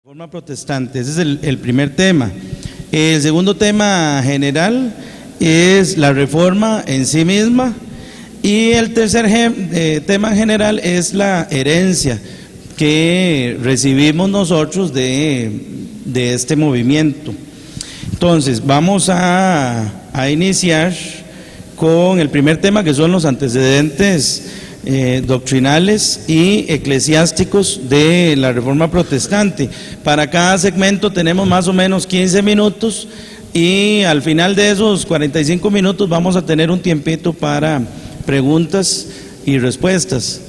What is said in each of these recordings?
Reforma protestante, ese es el primer tema. El segundo tema general es la reforma en sí misma, y el tercer tema general es la herencia que recibimos nosotros de este movimiento. Entonces vamos a iniciar con el primer tema, que son los antecedentes doctrinales y eclesiásticos de la Reforma Protestante. Para cada segmento tenemos más o menos 15 minutos y al final de esos 45 minutos vamos a tener un tiempito para preguntas y respuestas.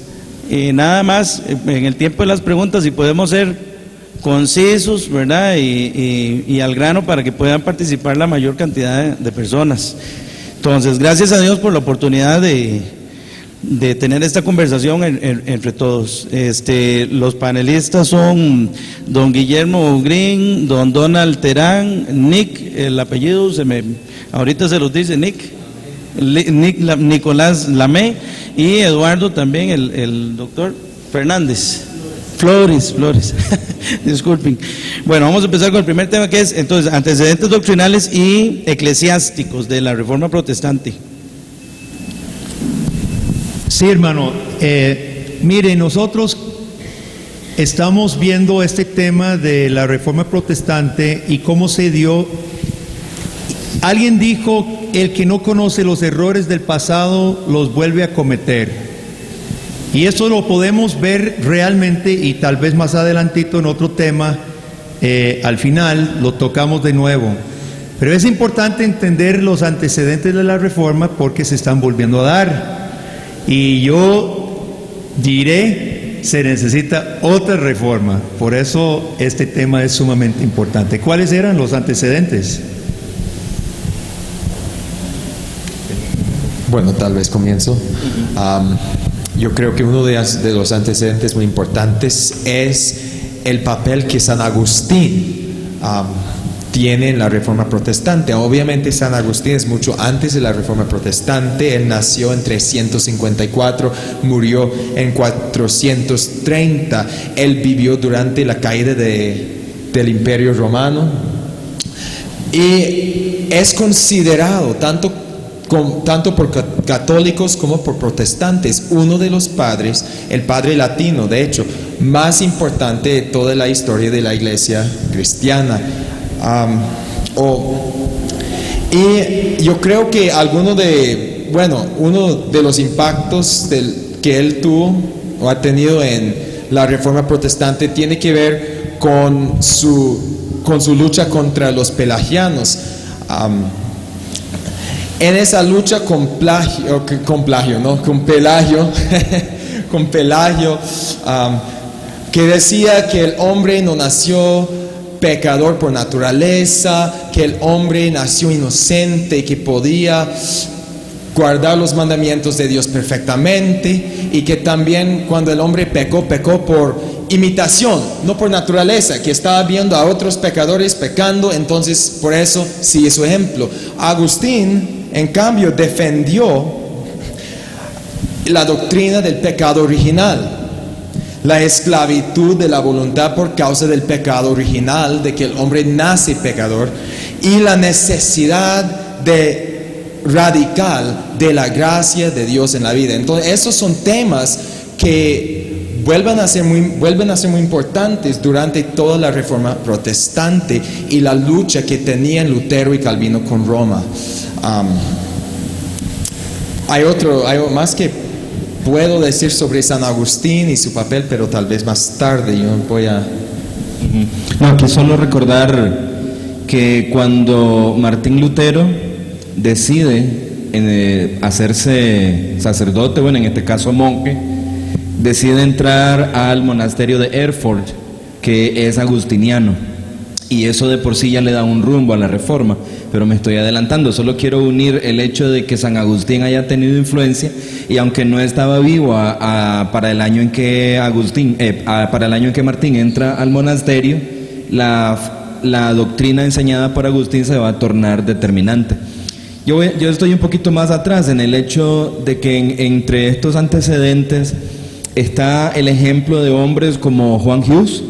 Nada más, en el tiempo de las preguntas, si podemos ser concisos, ¿verdad? Y al grano, para que puedan participar la mayor cantidad de personas. Entonces, gracias a Dios por la oportunidad de tener esta conversación entre todos. Los panelistas son don Guillermo Green, don Donald Terán, Nick, el apellido ahorita se los dice Nicolás Lamé, y Eduardo también, el doctor Fernández. Flores, disculpen. Bueno, vamos a empezar con el primer tema, que es entonces antecedentes doctrinales y eclesiásticos de la Reforma Protestante. Sí, hermano, mire, nosotros estamos viendo este tema de la Reforma Protestante y cómo se dio. Alguien dijo: el que no conoce los errores del pasado los vuelve a cometer. Y eso lo podemos ver realmente, y tal vez más adelantito en otro tema, al final lo tocamos de nuevo. Pero es importante entender los antecedentes de la Reforma porque se están volviendo a dar. Y yo diré, se necesita otra reforma. Por eso este tema es sumamente importante. ¿Cuáles eran los antecedentes? Bueno, tal vez comienzo. Yo creo que uno de los antecedentes muy importantes es el papel que San Agustín tiene en la Reforma Protestante. Obviamente San Agustín es mucho antes de la Reforma Protestante. Él nació en 354, murió en 430. Él vivió durante la caída del Imperio Romano y es considerado tanto por católicos como por protestantes uno de los padres, el padre latino, de hecho, más importante de toda la historia de la Iglesia cristiana. Y yo creo que uno de los impactos que él tuvo o ha tenido en la Reforma Protestante tiene que ver con su lucha contra los pelagianos. En esa lucha con Pelagio, que decía que el hombre no nació pecador por naturaleza, que el hombre nació inocente y que podía guardar los mandamientos de Dios perfectamente, y que también cuando el hombre pecó por imitación, no por naturaleza, que estaba viendo a otros pecadores pecando, entonces por eso sigue su ejemplo. Agustín, en cambio, defendió la doctrina del pecado original, la esclavitud de la voluntad por causa del pecado original, de que el hombre nace pecador, y la necesidad radical de la gracia de Dios en la vida. Entonces, esos son temas que vuelven a ser muy importantes durante toda la Reforma Protestante y la lucha que tenían Lutero y Calvino con Roma. Hay más que puedo decir sobre San Agustín y su papel, pero tal vez más tarde yo voy a... No, aquí solo recordar que cuando Martín Lutero decide hacerse sacerdote, en este caso monje, decide entrar al monasterio de Erfurt, que es agustiniano, y eso de por sí ya le da un rumbo a la Reforma. Pero me estoy adelantando, solo quiero unir el hecho de que San Agustín haya tenido influencia, y aunque no estaba vivo para el año en que Martín entra al monasterio, la doctrina enseñada por Agustín se va a tornar determinante. Yo estoy un poquito más atrás en el hecho de que entre estos antecedentes está el ejemplo de hombres como Juan Hus,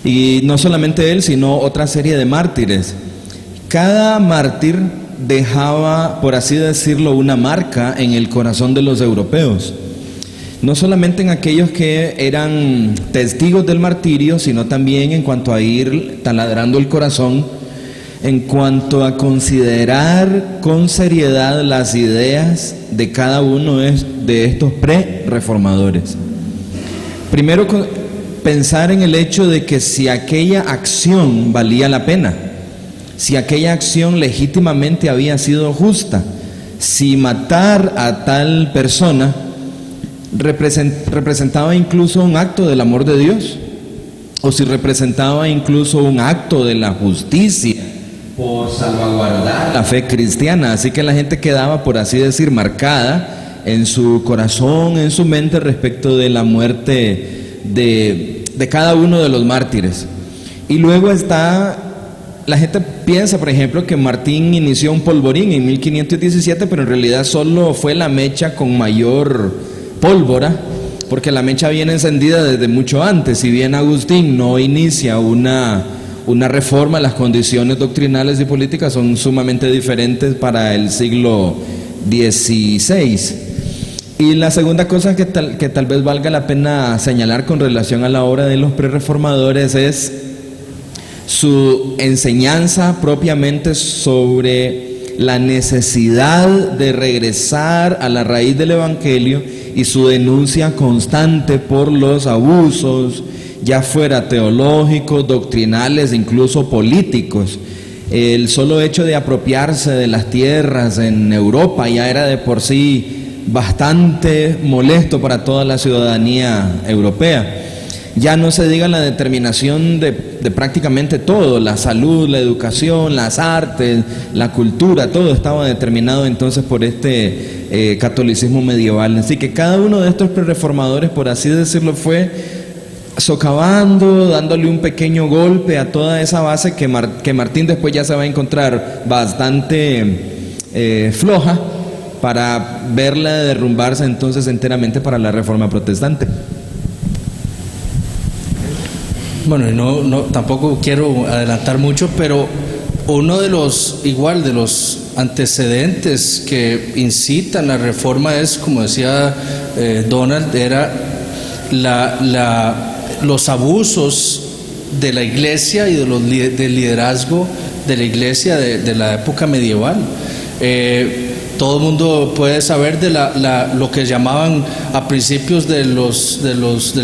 Y no solamente él, sino otra serie de mártires. Cada mártir dejaba, por así decirlo, una marca en el corazón de los europeos. No solamente en aquellos que eran testigos del martirio, sino también en cuanto a ir taladrando el corazón, en cuanto a considerar con seriedad las ideas de cada uno de estos pre-reformadores. Primero, pensar en el hecho de que si aquella acción valía la pena, si aquella acción legítimamente había sido justa, si matar a tal persona representaba incluso un acto del amor de Dios, o si representaba incluso un acto de la justicia por salvaguardar la fe cristiana. Así que la gente quedaba, por así decir, marcada en su corazón, en su mente, respecto de la muerte de cada uno de los mártires. Y luego la gente piensa, por ejemplo, que Martín inició un polvorín en 1517, pero en realidad solo fue la mecha con mayor pólvora, porque la mecha viene encendida desde mucho antes. Si bien Agustín no inicia una reforma, las condiciones doctrinales y políticas son sumamente diferentes para el siglo XVI. Y la segunda cosa que tal vez valga la pena señalar con relación a la obra de los prerreformadores es su enseñanza propiamente sobre la necesidad de regresar a la raíz del Evangelio y su denuncia constante por los abusos, ya fuera teológicos, doctrinales, incluso políticos. El solo hecho de apropiarse de las tierras en Europa ya era de por sí bastante molesto para toda la ciudadanía europea. Ya no se diga la determinación de prácticamente todo, la salud, la educación, las artes, la cultura, todo estaba determinado entonces por este catolicismo medieval. Así que cada uno de estos prerreformadores, por así decirlo, fue socavando, dándole un pequeño golpe a toda esa base que Martín después ya se va a encontrar bastante floja, para verla derrumbarse entonces enteramente para la Reforma Protestante. Bueno, no tampoco quiero adelantar mucho, pero uno de los antecedentes que incitan la reforma es, como decía Donald, era los abusos de la iglesia y del liderazgo de la iglesia de la época medieval. Todo el mundo puede saber de lo que llamaban a principios del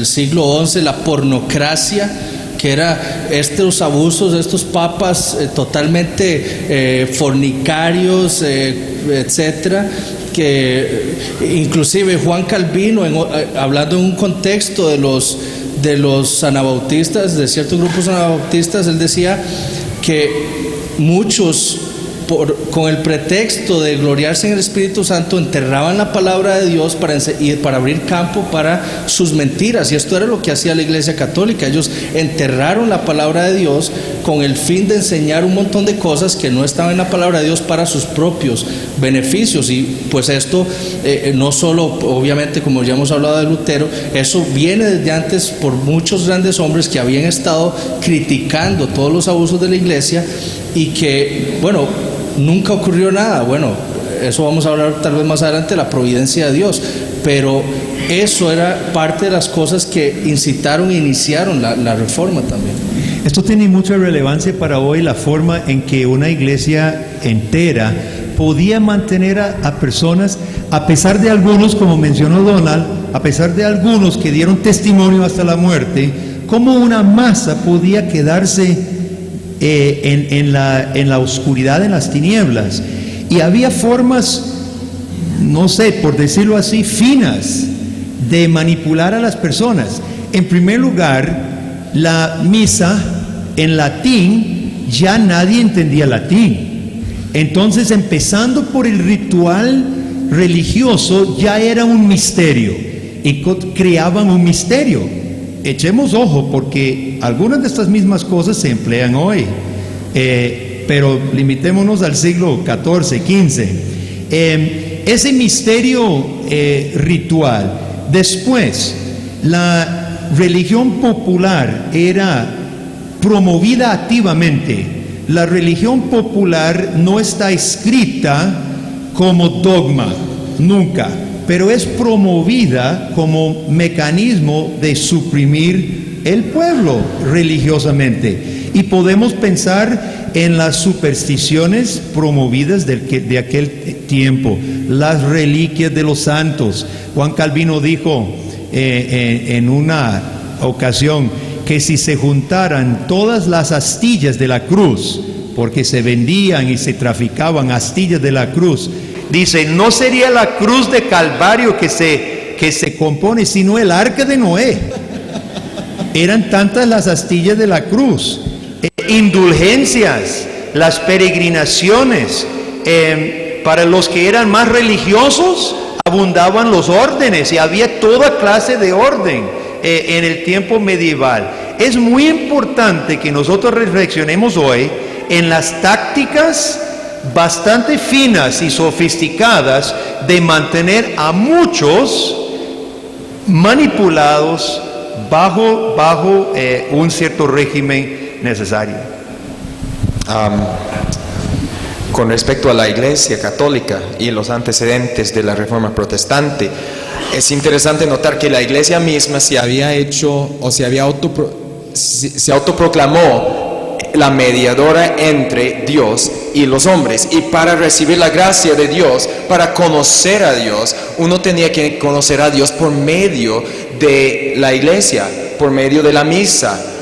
siglo XI la pornocracia, que era estos abusos de estos papas totalmente fornicarios, etcétera, que inclusive Juan Calvino, hablando en un contexto de los anabautistas, de ciertos grupos anabautistas, él decía que muchos, con el pretexto de gloriarse en el Espíritu Santo, enterraban la palabra de Dios para abrir campo para sus mentiras. Y esto era lo que hacía la Iglesia Católica. Ellos enterraron la palabra de Dios con el fin de enseñar un montón de cosas que no estaban en la palabra de Dios para sus propios beneficios. Y pues esto no solo, obviamente, como ya hemos hablado de Lutero, eso viene desde antes por muchos grandes hombres que habían estado criticando todos los abusos de la Iglesia y que, bueno, nunca ocurrió nada. Bueno, eso vamos a hablar tal vez más adelante, la providencia de Dios, pero eso era parte de las cosas que incitaron e iniciaron la reforma también. Esto tiene mucha relevancia para hoy, la forma en que una iglesia entera podía mantener a personas, a pesar de algunos, como mencionó Donald, a pesar de algunos que dieron testimonio hasta la muerte, como una masa podía quedarse en la oscuridad, en las tinieblas. Y había formas, no sé, por decirlo así, finas de manipular a las personas. En primer lugar, la misa en latín, ya nadie entendía latín. Entonces, empezando por el ritual religioso, ya era un misterio y creaban un misterio. Echemos ojo, porque algunas de estas mismas cosas se emplean hoy, pero limitémonos al siglo XIV, XV. Ese misterio ritual. Después, la religión popular era promovida activamente. La religión popular no está escrita como dogma, nunca, pero es promovida como mecanismo de suprimir el pueblo religiosamente. Y podemos pensar en las supersticiones promovidas de aquel tiempo, las reliquias de los santos. Juan Calvino dijo en una ocasión que si se juntaran todas las astillas de la cruz, porque se vendían y se traficaban astillas de la cruz, dice, no sería la cruz de Calvario que se compone, sino el arca de Noé. Eran tantas las astillas de la cruz. Indulgencias, las peregrinaciones, para los que eran más religiosos, abundaban los órdenes y había toda clase de orden en el tiempo medieval. Es muy importante que nosotros reflexionemos hoy en las tácticas bastante finas y sofisticadas de mantener a muchos manipulados bajo un cierto régimen necesario. Con respecto a la Iglesia Católica y los antecedentes de la Reforma Protestante, es interesante notar que la Iglesia misma se autoproclamó la mediadora entre Dios y los hombres, y para recibir la gracia de Dios, para conocer a Dios, uno tenía que conocer a Dios por medio de la Iglesia, por medio de la misa.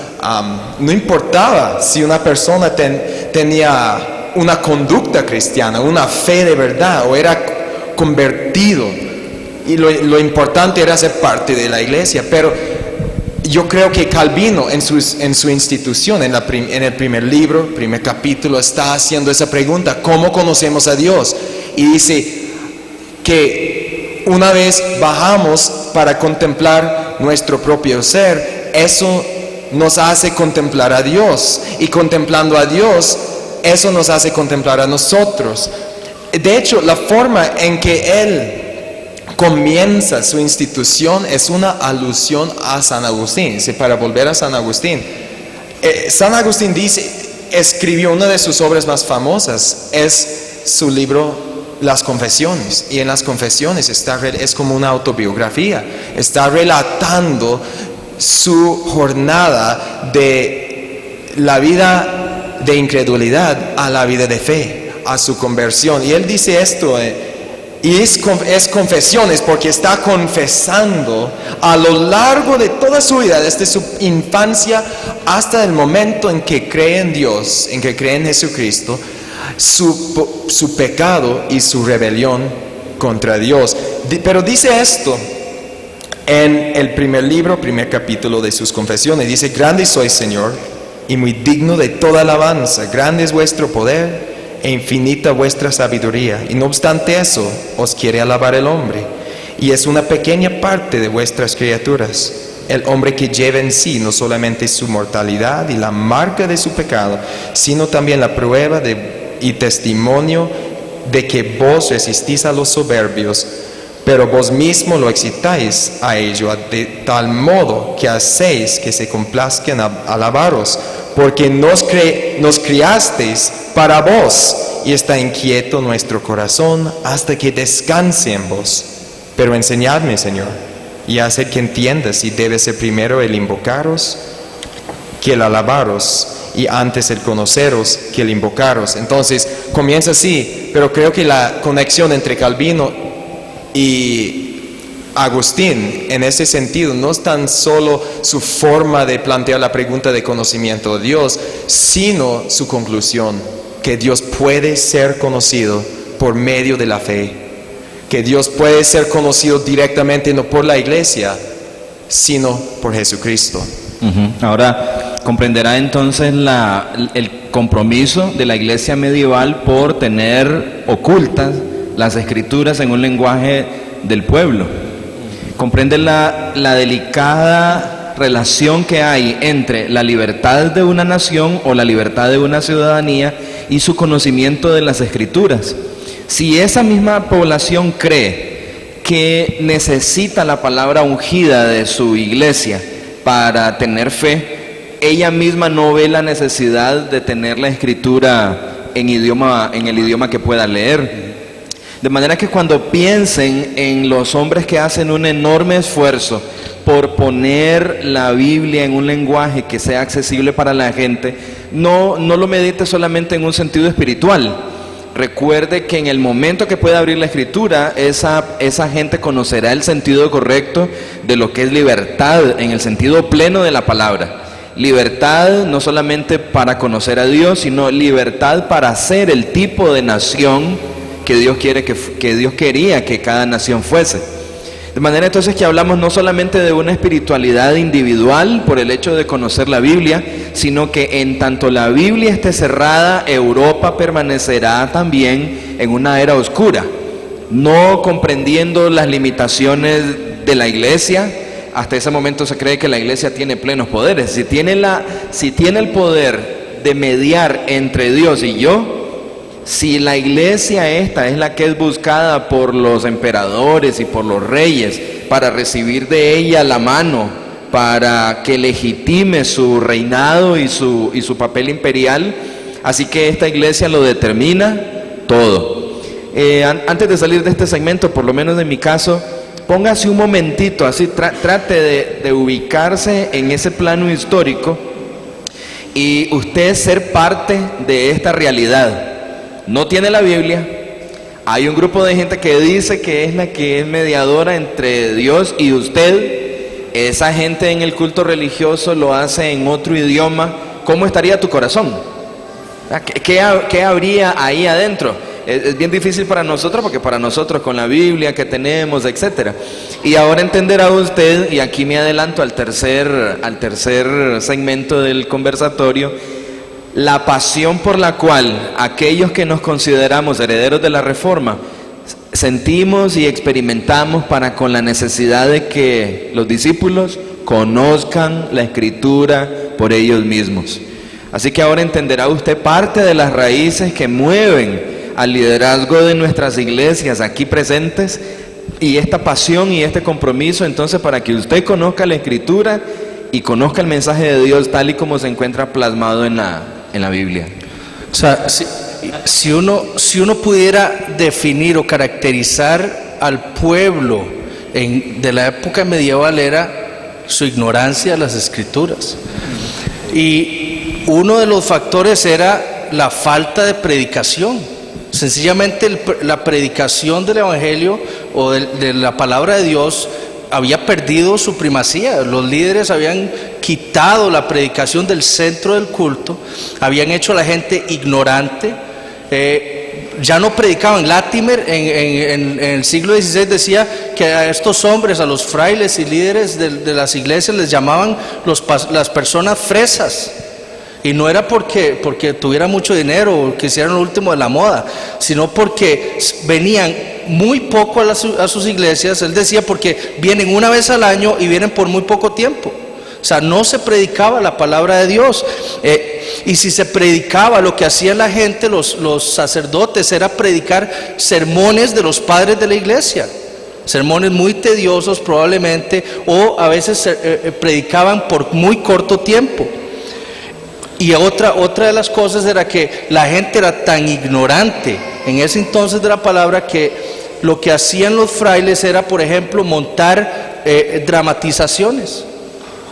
No importaba si una persona tenía una conducta cristiana, una fe de verdad, o era convertido, y lo importante era ser parte de la Iglesia. Pero yo creo que Calvino en su institución, en el primer libro, primer capítulo, está haciendo esa pregunta: ¿cómo conocemos a Dios? Y dice que una vez bajamos para contemplar nuestro propio ser, eso nos hace contemplar a Dios, y contemplando a Dios, eso nos hace contemplar a nosotros. De hecho, la forma en que él comienza su institución es una alusión a San Agustín. Para volver a San Agustín, San Agustín escribió una de sus obras más famosas, es su libro Las Confesiones, y en las Confesiones es como una autobiografía, está relatando su jornada de la vida de incredulidad a la vida de fe, a su conversión. Y él dice esto, y es confesiones porque está confesando a lo largo de toda su vida, desde su infancia hasta el momento en que cree en Dios, en que cree en Jesucristo, su pecado y su rebelión contra Dios. Pero dice esto en el primer capítulo de sus Confesiones. Dice: grande sois, Señor, y muy digno de toda alabanza, grande es vuestro poder e infinita vuestra sabiduría, y no obstante eso os quiere alabar el hombre, y es una pequeña parte de vuestras criaturas, el hombre que lleva en sí no solamente su mortalidad y la marca de su pecado, sino también la prueba y testimonio de que vos resistís a los soberbios, pero vos mismo lo excitáis a ello de tal modo que hacéis que se complazcan a alabaros, porque nos criasteis para vos, y está inquieto nuestro corazón hasta que descanse en vos. Pero enseñadme, Señor, y haced que entienda si debe ser primero el invocaros que el alabaros, y antes el conoceros que el invocaros. Entonces comienza así, pero creo que la conexión entre Calvino y Agustín en ese sentido no es tan solo su forma de plantear la pregunta de conocimiento de Dios, sino su conclusión: que Dios puede ser conocido por medio de la fe, que Dios puede ser conocido directamente no por la Iglesia, sino por Jesucristo. Ahora comprenderá entonces el compromiso de la Iglesia medieval por tener ocultas las Escrituras en un lenguaje del pueblo. Comprende la delicada relación que hay entre la libertad de una nación o la libertad de una ciudadanía y su conocimiento de las Escrituras. Si esa misma población cree que necesita la palabra ungida de su iglesia para tener fe, ella misma no ve la necesidad de tener la escritura en el idioma que pueda leer. De manera que cuando piensen en los hombres que hacen un enorme esfuerzo por poner la Biblia en un lenguaje que sea accesible para la gente, no lo medite solamente en un sentido espiritual. Recuerde que en el momento que pueda abrir la escritura, esa gente conocerá el sentido correcto de lo que es libertad en el sentido pleno de la palabra. Libertad no solamente para conocer a Dios, sino libertad para ser el tipo de nación que Dios quería que cada nación fuese. De manera entonces que hablamos no solamente de una espiritualidad individual por el hecho de conocer la Biblia, sino que en tanto la Biblia esté cerrada, Europa permanecerá también en una era oscura, no comprendiendo las limitaciones de la iglesia. Hasta ese momento se cree que la iglesia tiene plenos poderes. Si tiene el poder de mediar entre Dios y yo, si la iglesia esta es la que es buscada por los emperadores y por los reyes para recibir de ella la mano, para que legitime su reinado y su papel imperial, así que esta iglesia lo determina todo. Antes de salir de este segmento, por lo menos en mi caso, póngase un momentito, así trate de ubicarse en ese plano histórico y usted ser parte de esta realidad. No tiene la Biblia, hay un grupo de gente que dice que es la que es mediadora entre Dios y usted. Esa gente en el culto religioso lo hace en otro idioma. ¿Cómo estaría tu corazón? ¿Qué habría ahí adentro? Es bien difícil para nosotros, porque para nosotros con la Biblia que tenemos, etcétera. Y ahora entenderá usted, y aquí me adelanto al tercer segmento del conversatorio, la pasión por la cual aquellos que nos consideramos herederos de la Reforma sentimos y experimentamos para con la necesidad de que los discípulos conozcan la Escritura por ellos mismos. Así que ahora entenderá usted parte de las raíces que mueven al liderazgo de nuestras iglesias aquí presentes, y esta pasión y este compromiso entonces para que usted conozca la Escritura y conozca el mensaje de Dios tal y como se encuentra plasmado en la Biblia. O sea, si uno pudiera definir o caracterizar al pueblo de la época medieval, era su ignorancia de las Escrituras. Y uno de los factores era la falta de predicación. Sencillamente la predicación del Evangelio o de la palabra de Dios había perdido su primacía. Los líderes habían quitado la predicación del centro del culto, habían hecho a la gente ignorante, ya no predicaban. Latimer en el siglo XVI decía que a estos hombres, a los frailes y líderes de las iglesias, les llamaban las personas fresas. Y no era porque tuvieran mucho dinero o quisieran lo último de la moda, sino porque venían muy poco a sus iglesias. Él decía porque vienen una vez al año y vienen por muy poco tiempo. O sea, no se predicaba la palabra de Dios. Y si se predicaba, lo que hacía la gente, los sacerdotes, era predicar sermones de los padres de la iglesia. Sermones muy tediosos probablemente, o a veces predicaban por muy corto tiempo. Y otra de las cosas era que la gente era tan ignorante en ese entonces de la palabra, que lo que hacían los frailes era, por ejemplo, montar dramatizaciones,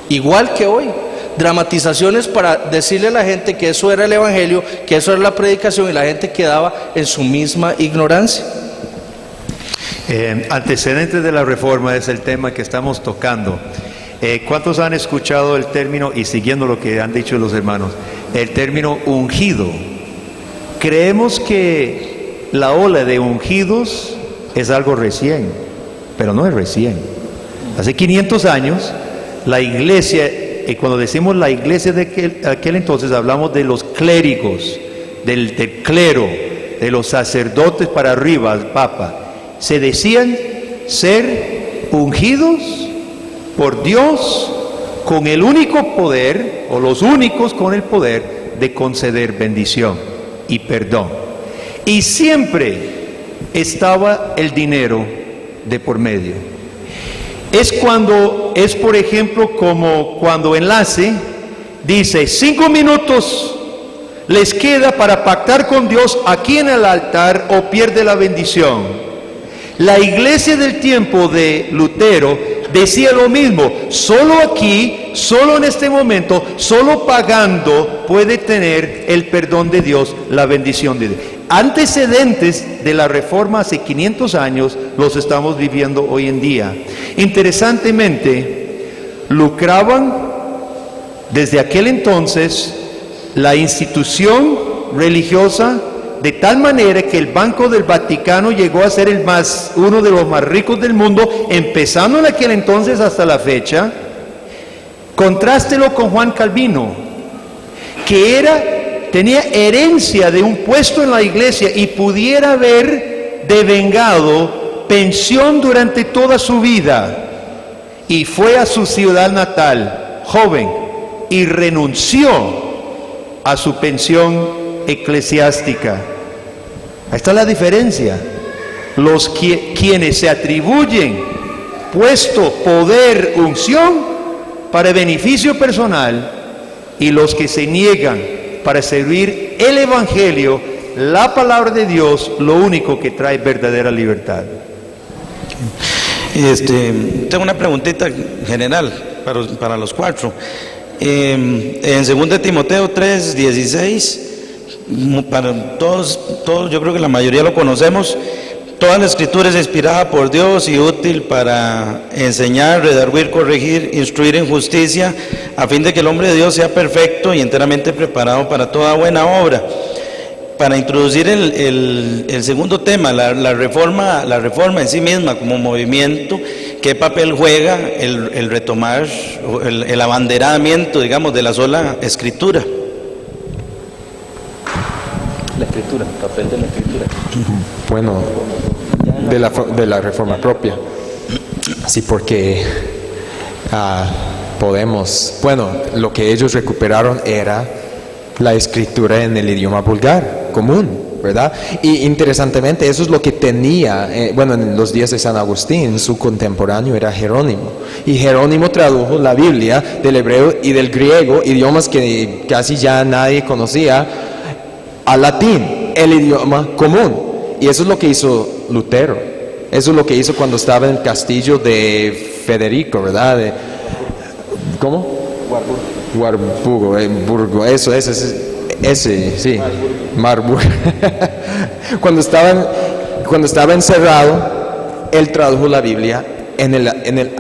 igual que hoy, dramatizaciones para decirle a la gente que eso era el Evangelio, que eso era la predicación, y la gente quedaba en su misma ignorancia. Antecedentes de la Reforma es el tema que estamos tocando. ¿Cuántos han escuchado el término, y siguiendo lo que han dicho los hermanos, el término ungido? Creemos que la ola de ungidos es algo recién, pero no es recién. Hace 500 años, la iglesia, y cuando decimos la iglesia de aquel entonces, hablamos de los clérigos, del clero, de los sacerdotes para arriba, al Papa. Se decían ser ungidos por Dios con el único poder, o los únicos con el poder de conceder bendición y perdón. Y siempre estaba el dinero de por medio. Es por ejemplo, como cuando Enlace Dice, 5 minutos les queda para pactar con Dios aquí en el altar o pierde la bendición. La iglesia del tiempo de Lutero decía lo mismo, solo aquí, solo en este momento, solo pagando puede tener el perdón de Dios, la bendición de Dios. Antecedentes de la reforma hace 500 años los estamos viviendo hoy en día. Interesantemente, lucraban desde aquel entonces la institución religiosa de tal manera que el Banco del Vaticano llegó a ser uno de los más ricos del mundo, empezando en aquel entonces hasta la fecha. Contrástelo con Juan Calvino, que tenía herencia de un puesto en la iglesia y pudiera haber devengado pensión durante toda su vida, y fue a su ciudad natal, joven, y renunció a su pensión eclesiástica. Ahí está la diferencia. Quienes se atribuyen puesto, poder, unción para beneficio personal, y los que se niegan para servir el Evangelio, la palabra de Dios, lo único que trae verdadera libertad. Tengo una preguntita general para los cuatro. En 2 Timoteo 3:16, para todos, yo creo que la mayoría lo conocemos. Toda la escritura es inspirada por Dios y útil para enseñar, redarguir, corregir, instruir en justicia, a fin de que el hombre de Dios sea perfecto y enteramente preparado para toda buena obra. Para introducir el segundo tema, la reforma en sí misma como movimiento, ¿qué papel juega el retomar, el abanderamiento, digamos, de la sola escritura? La escritura, el papel de la escritura. Bueno, de la reforma propia. Sí, porque lo que ellos recuperaron era la escritura en el idioma vulgar, común, ¿verdad? Y interesantemente, eso es lo que tenía, en los días de San Agustín, su contemporáneo era Jerónimo. Y Jerónimo tradujo la Biblia del hebreo y del griego, idiomas que casi ya nadie conocía, al latín, el idioma común. Y eso es lo que hizo Lutero. Eso es lo que hizo cuando estaba en el castillo de Federico, ¿verdad? ¿Cómo? Warburgo, sí, Marburg. Cuando estaba encerrado, él tradujo la Biblia en el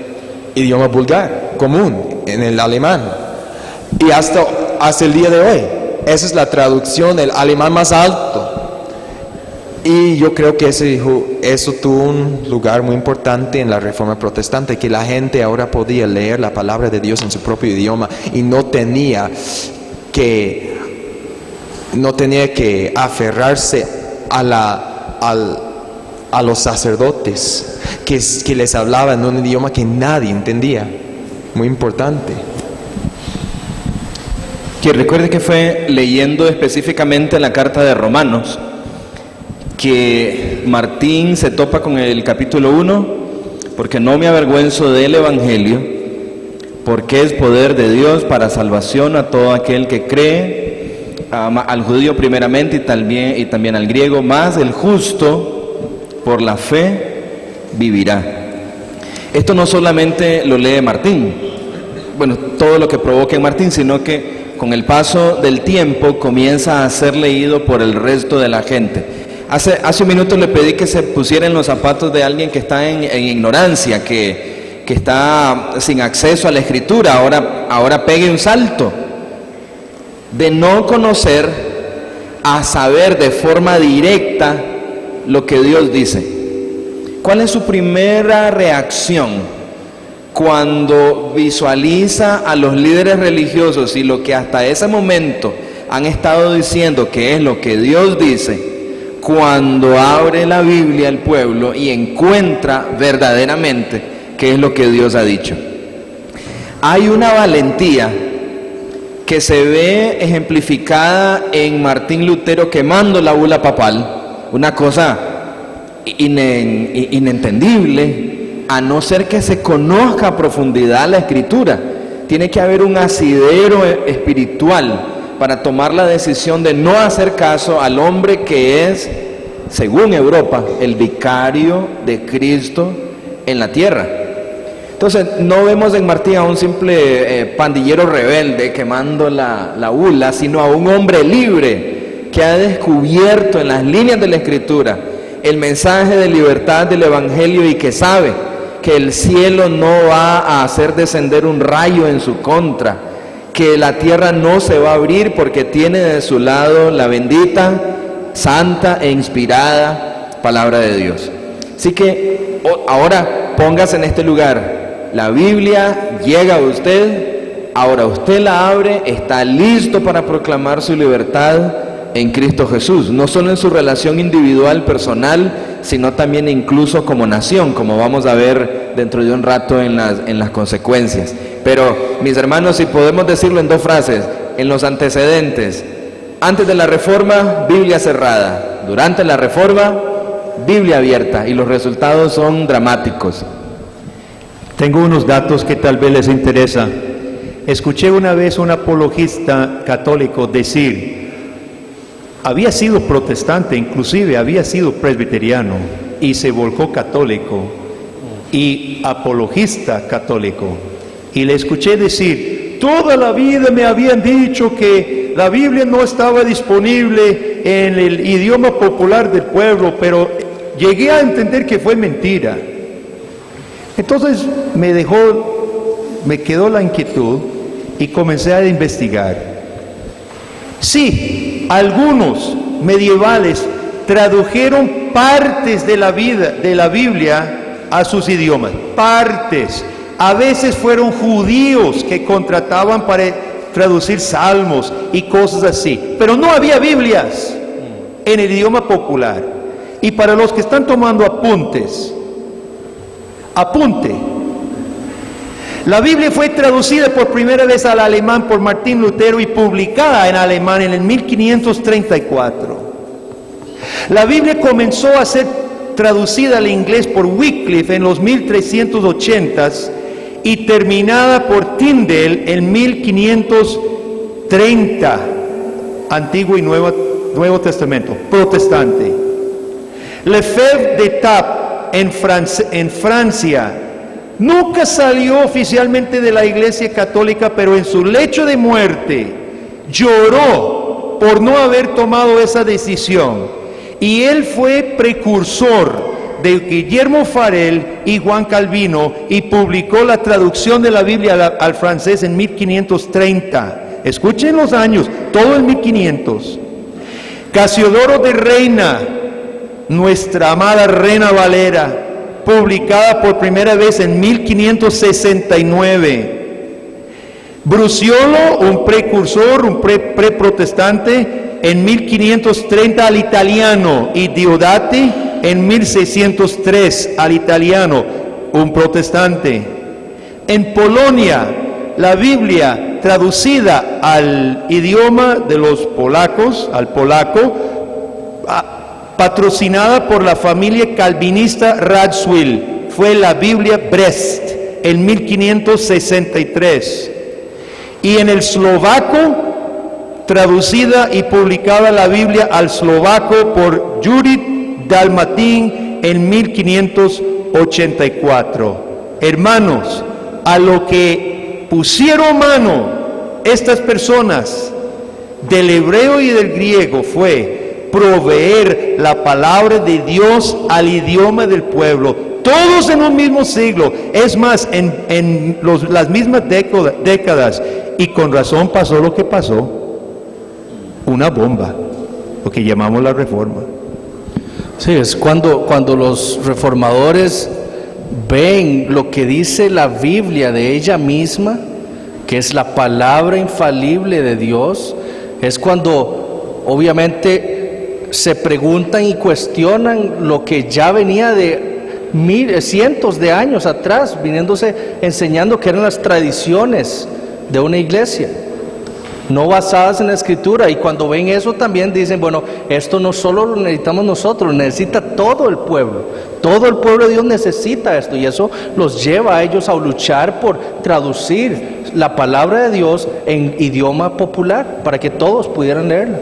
idioma vulgar, común, en el alemán. Y hasta el día de hoy, esa es la traducción del alemán más alto. Y yo creo que eso tuvo un lugar muy importante en la Reforma Protestante, que la gente ahora podía leer la palabra de Dios en su propio idioma y no tenía que aferrarse a los sacerdotes que les hablaban en un idioma que nadie entendía. Muy importante. Que recuerde que fue leyendo específicamente la carta de Romanos que Martín se topa con el capítulo 1, porque no me avergüenzo del Evangelio, porque es poder de Dios para salvación a todo aquel que cree, al judío primeramente y también al griego, más el justo por la fe vivirá. Esto no solamente lo lee Martín, todo lo que provoque en Martín, sino que con el paso del tiempo comienza a ser leído por el resto de la gente. Hace un minuto le pedí que se pusiera en los zapatos de alguien que está en ignorancia, que está sin acceso a la escritura. Ahora pegue un salto de no conocer a saber de forma directa lo que Dios dice. ¿Cuál es su primera reacción cuando visualiza a los líderes religiosos y lo que hasta ese momento han estado diciendo que es lo que Dios dice? Cuando abre la Biblia al pueblo y encuentra verdaderamente qué es lo que Dios ha dicho. Hay una valentía que se ve ejemplificada en Martín Lutero quemando la bula papal, una cosa inentendible, a no ser que se conozca a profundidad la escritura. tiene que haber un asidero espiritual para tomar la decisión de no hacer caso al hombre que es, según Europa, el vicario de Cristo en la tierra. Entonces, no vemos en Martín a un simple pandillero rebelde quemando la bula, sino a un hombre libre que ha descubierto en las líneas de la Escritura el mensaje de libertad del Evangelio y que sabe que el cielo no va a hacer descender un rayo en su contra, que la tierra no se va a abrir porque tiene de su lado la bendita, santa e inspirada palabra de Dios. Así que ahora póngase en este lugar. La Biblia llega a usted, ahora usted la abre, está listo para proclamar su libertad en Cristo Jesús, no solo en su relación individual, personal, sino también incluso como nación, como vamos a ver dentro de un rato en las consecuencias. Pero, mis hermanos, si podemos decirlo en dos frases, en los antecedentes: antes de la Reforma, Biblia cerrada; durante la Reforma, Biblia abierta, y los resultados son dramáticos. Tengo unos datos que tal vez les interesa. Escuché una vez un apologista católico decir, había sido protestante, inclusive había sido presbiteriano, y se volcó católico, y apologista católico. Y le escuché decir, toda la vida me habían dicho que la Biblia no estaba disponible en el idioma popular del pueblo, pero llegué a entender que fue mentira. Entonces me quedó la inquietud y comencé a investigar. Sí, algunos medievales tradujeron partes de la Biblia a sus idiomas, partes. A veces fueron judíos que contrataban para traducir salmos y cosas así, pero no había Biblias en el idioma popular. Y para los que están tomando apuntes, apunte. La Biblia fue traducida por primera vez al alemán por Martín Lutero y publicada en alemán en el 1534. La Biblia comenzó a ser traducida al inglés por Wycliffe en los 1380s y terminada por Tyndale en 1530, Antiguo y Nuevo Testamento, protestante. Lefebvre d'Etaples en Francia nunca salió oficialmente de la Iglesia Católica, pero en su lecho de muerte lloró por no haber tomado esa decisión, y él fue precursor de Guillermo Farel y Juan Calvino y publicó la traducción de la Biblia al francés en 1530. Escuchen los años, todo en 1500. Casiodoro de Reina, nuestra amada Reina Valera, publicada por primera vez en 1569. Bruciolo, un precursor, un preprotestante, en 1530 al italiano, y Diodati en 1603 al italiano, un protestante. En Polonia, la Biblia traducida al idioma de los polacos, al polaco, patrocinada por la familia calvinista Radziwiłł, fue la Biblia Brest en 1563. Y en el eslovaco, traducida y publicada la Biblia al eslovaco por Judith Dalmatín en 1584. Hermanos, a lo que pusieron mano estas personas del hebreo y del griego fue proveer la palabra de Dios al idioma del pueblo, todos en un mismo siglo, es más, en las mismas décadas, y con razón pasó lo que pasó, una bomba, lo que llamamos la Reforma. Sí, es cuando los reformadores ven lo que dice la Biblia de ella misma, que es la palabra infalible de Dios, es cuando obviamente se preguntan y cuestionan lo que ya venía de cientos de años atrás, enseñando que eran las tradiciones de una iglesia. no basadas en la Escritura. Y cuando ven eso también dicen, bueno, esto no solo lo necesitamos nosotros, lo necesita todo el pueblo. Todo el pueblo de Dios necesita esto, y eso los lleva a ellos a luchar por traducir la palabra de Dios en idioma popular para que todos pudieran leerla.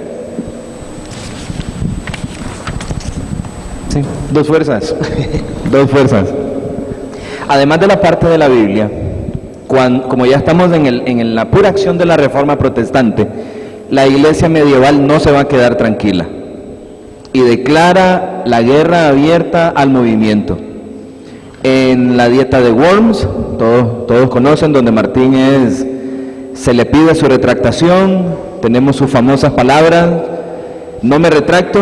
Sí, dos fuerzas. Dos fuerzas. Además de la parte de la Biblia, como ya estamos en la pura acción de la Reforma Protestante, la iglesia medieval no se va a quedar tranquila y declara la guerra abierta al movimiento. En la dieta de Worms, todos conocen, donde Martín se le pide su retractación, tenemos sus famosas palabras: no me retracto,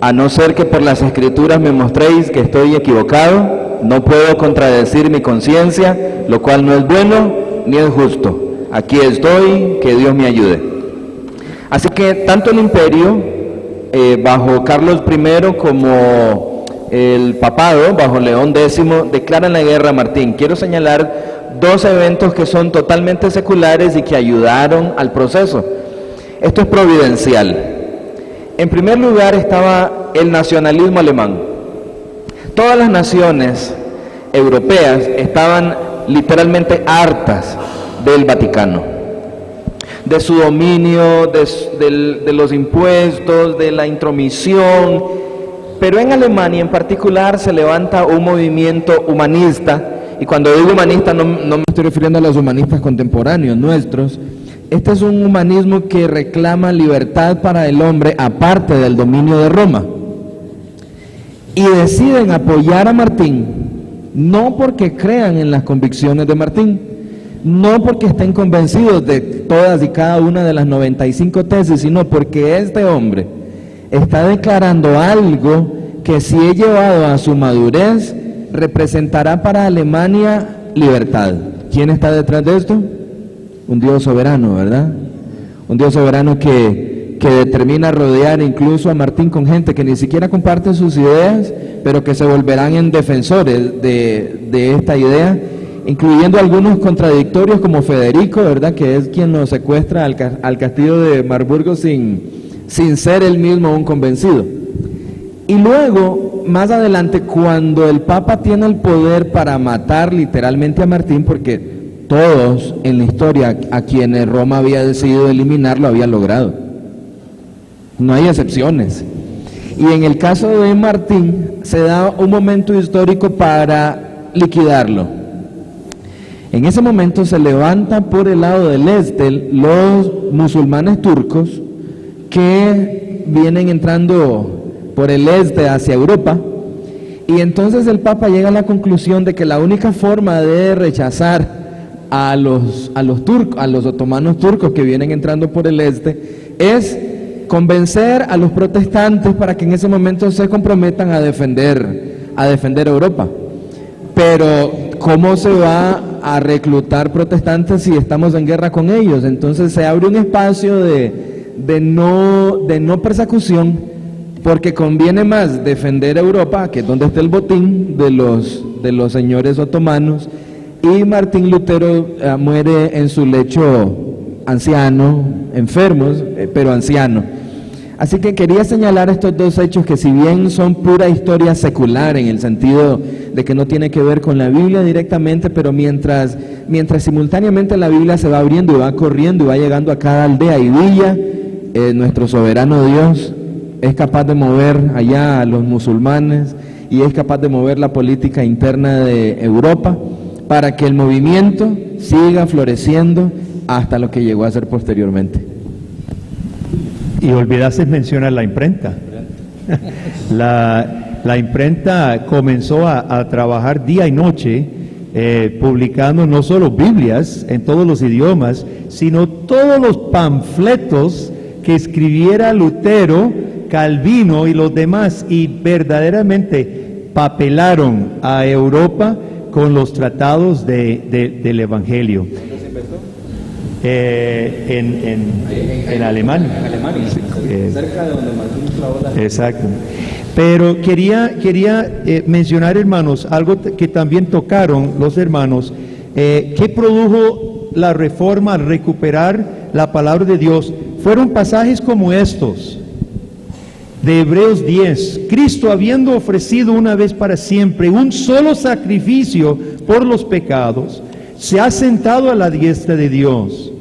a no ser que por las Escrituras me mostréis que estoy equivocado. No puedo contradecir mi conciencia, lo cual no es bueno ni es justo. Aquí estoy, que Dios me ayude. Así que tanto el imperio, bajo Carlos I, como el papado, bajo León X, declaran la guerra a Martín. Quiero señalar dos eventos que son totalmente seculares y que ayudaron al proceso. Esto es providencial. En primer lugar estaba el nacionalismo alemán. Todas las naciones europeas estaban literalmente hartas del Vaticano, de su dominio, de los impuestos, de la intromisión. Pero en Alemania en particular se levanta un movimiento humanista, y cuando digo humanista no me estoy refiriendo a los humanistas contemporáneos nuestros. Este es un humanismo que reclama libertad para el hombre aparte del dominio de Roma. Y deciden apoyar a Martín, no porque crean en las convicciones de Martín, no porque estén convencidos de todas y cada una de las 95 tesis, sino porque este hombre está declarando algo que, si es llevado a su madurez, representará para Alemania libertad. ¿Quién está detrás de esto? Un Dios soberano, ¿verdad? Un Dios soberano que determina rodear incluso a Martín con gente que ni siquiera comparte sus ideas, pero que se volverán en defensores de esta idea, incluyendo algunos contradictorios como Federico, ¿verdad?, que es quien nos secuestra al castillo de Marburgo sin ser él mismo un convencido. Y luego, más adelante, cuando el Papa tiene el poder para matar literalmente a Martín, porque todos en la historia a quienes Roma había decidido eliminar lo había logrado, no hay excepciones. Y en el caso de Martín se da un momento histórico para liquidarlo. En ese momento se levanta por el lado del este los musulmanes turcos que vienen entrando por el este hacia Europa, y entonces el Papa llega a la conclusión de que la única forma de rechazar a los otomanos turcos que vienen entrando por el este es convencer a los protestantes para que en ese momento se comprometan a defender Europa. Pero ¿cómo se va a reclutar protestantes si estamos en guerra con ellos? Entonces se abre un espacio de no persecución, porque conviene más defender Europa, que es donde está el botín de los señores otomanos. Y Martín Lutero muere en su lecho anciano, enfermos, pero anciano. Así que quería señalar estos dos hechos que, si bien son pura historia secular en el sentido de que no tiene que ver con la Biblia directamente, pero mientras simultáneamente la Biblia se va abriendo y va corriendo y va llegando a cada aldea y villa, nuestro soberano Dios es capaz de mover allá a los musulmanes y es capaz de mover la política interna de Europa para que el movimiento siga floreciendo hasta lo que llegó a ser posteriormente. Y olvidaste mencionar la imprenta. La imprenta comenzó a trabajar día y noche, publicando no solo Biblias en todos los idiomas, sino todos los panfletos que escribiera Lutero, Calvino y los demás, y verdaderamente papelaron a Europa con los tratados del Evangelio. En Alemania. En Alemania, cerca de donde Martín clavó la... Exacto. Pero quería mencionar, hermanos, algo que también tocaron los hermanos, que produjo la Reforma al recuperar la palabra de Dios fueron pasajes como estos, de Hebreos 10. Cristo, habiendo ofrecido una vez para siempre un solo sacrificio por los pecados, se ha sentado a la diestra de Dios,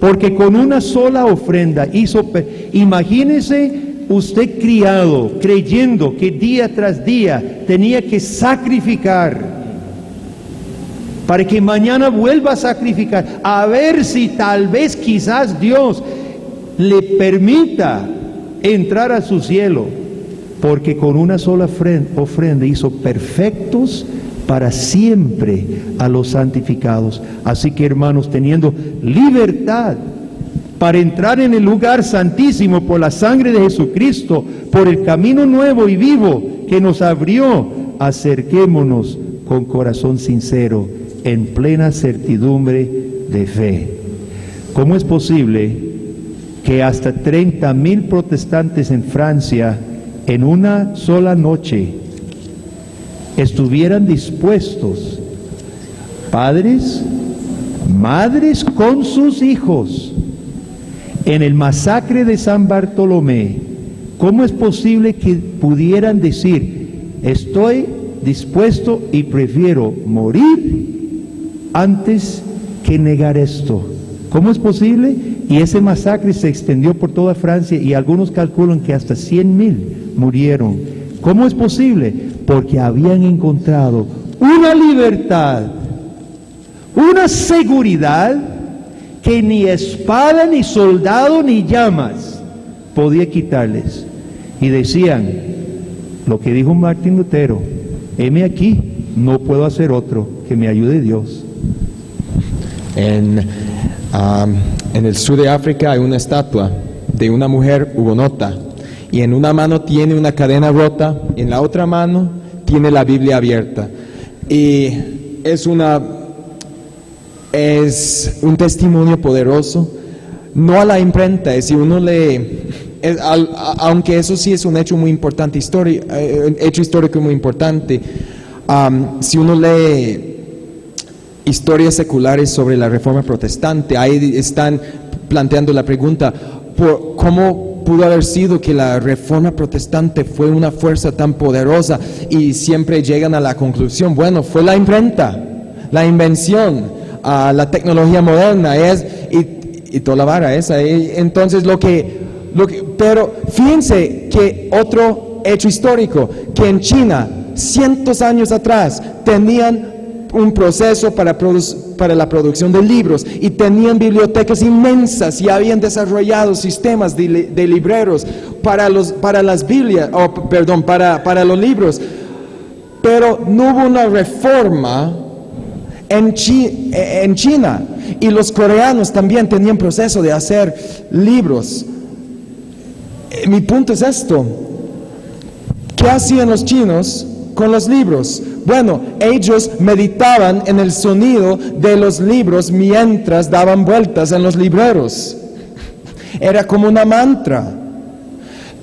porque con una sola ofrenda hizo... Imagínese usted criado, creyendo que día tras día tenía que sacrificar, para que mañana vuelva a sacrificar, a ver si tal vez quizás Dios le permita entrar a su cielo, porque con una sola ofrenda hizo perfectos para siempre a los santificados. Así que, hermanos, teniendo libertad para entrar en el lugar santísimo por la sangre de Jesucristo, por el camino nuevo y vivo que nos abrió, acerquémonos con corazón sincero, en plena certidumbre de fe. ¿Cómo es posible que hasta 30,000 protestantes en Francia en una sola noche estuvieran dispuestos, padres, madres con sus hijos, en el masacre de San Bartolomé? ¿Cómo es posible que pudieran decir, estoy dispuesto y prefiero morir antes que negar esto? ¿Cómo es posible? Y ese masacre se extendió por toda Francia y algunos calculan que hasta 100,000 murieron. ¿Cómo es posible? Porque habían encontrado una libertad, una seguridad que ni espada, ni soldado, ni llamas podía quitarles. Y decían lo que dijo Martín Lutero: heme aquí, no puedo hacer otro, que me ayude Dios. En el sur de África hay una estatua de una mujer hugonota, y en una mano tiene una cadena rota, y en la otra mano tiene la Biblia abierta. Y es un testimonio poderoso, no a la imprenta. Si uno lee, aunque eso sí es un hecho muy importante, hecho histórico muy importante, si uno lee historias seculares sobre la Reforma Protestante, ahí están planteando la pregunta, ¿cómo pudo haber sido que la Reforma Protestante fue una fuerza tan poderosa? Y siempre llegan a la conclusión, bueno, fue la imprenta, la invención, la tecnología moderna, y toda la vara esa. Entonces pero fíjense que otro hecho histórico, que en China, cientos de años atrás, tenían un proceso para la producción de libros, y tenían bibliotecas inmensas, y habían desarrollado sistemas de libreros para las Biblias, para los libros. Pero no hubo una reforma en China, y los coreanos también tenían proceso de hacer libros. Mi punto es esto: ¿qué hacían los chinos con los libros? Bueno, ellos meditaban en el sonido de los libros mientras daban vueltas en los libreros. Era como una mantra.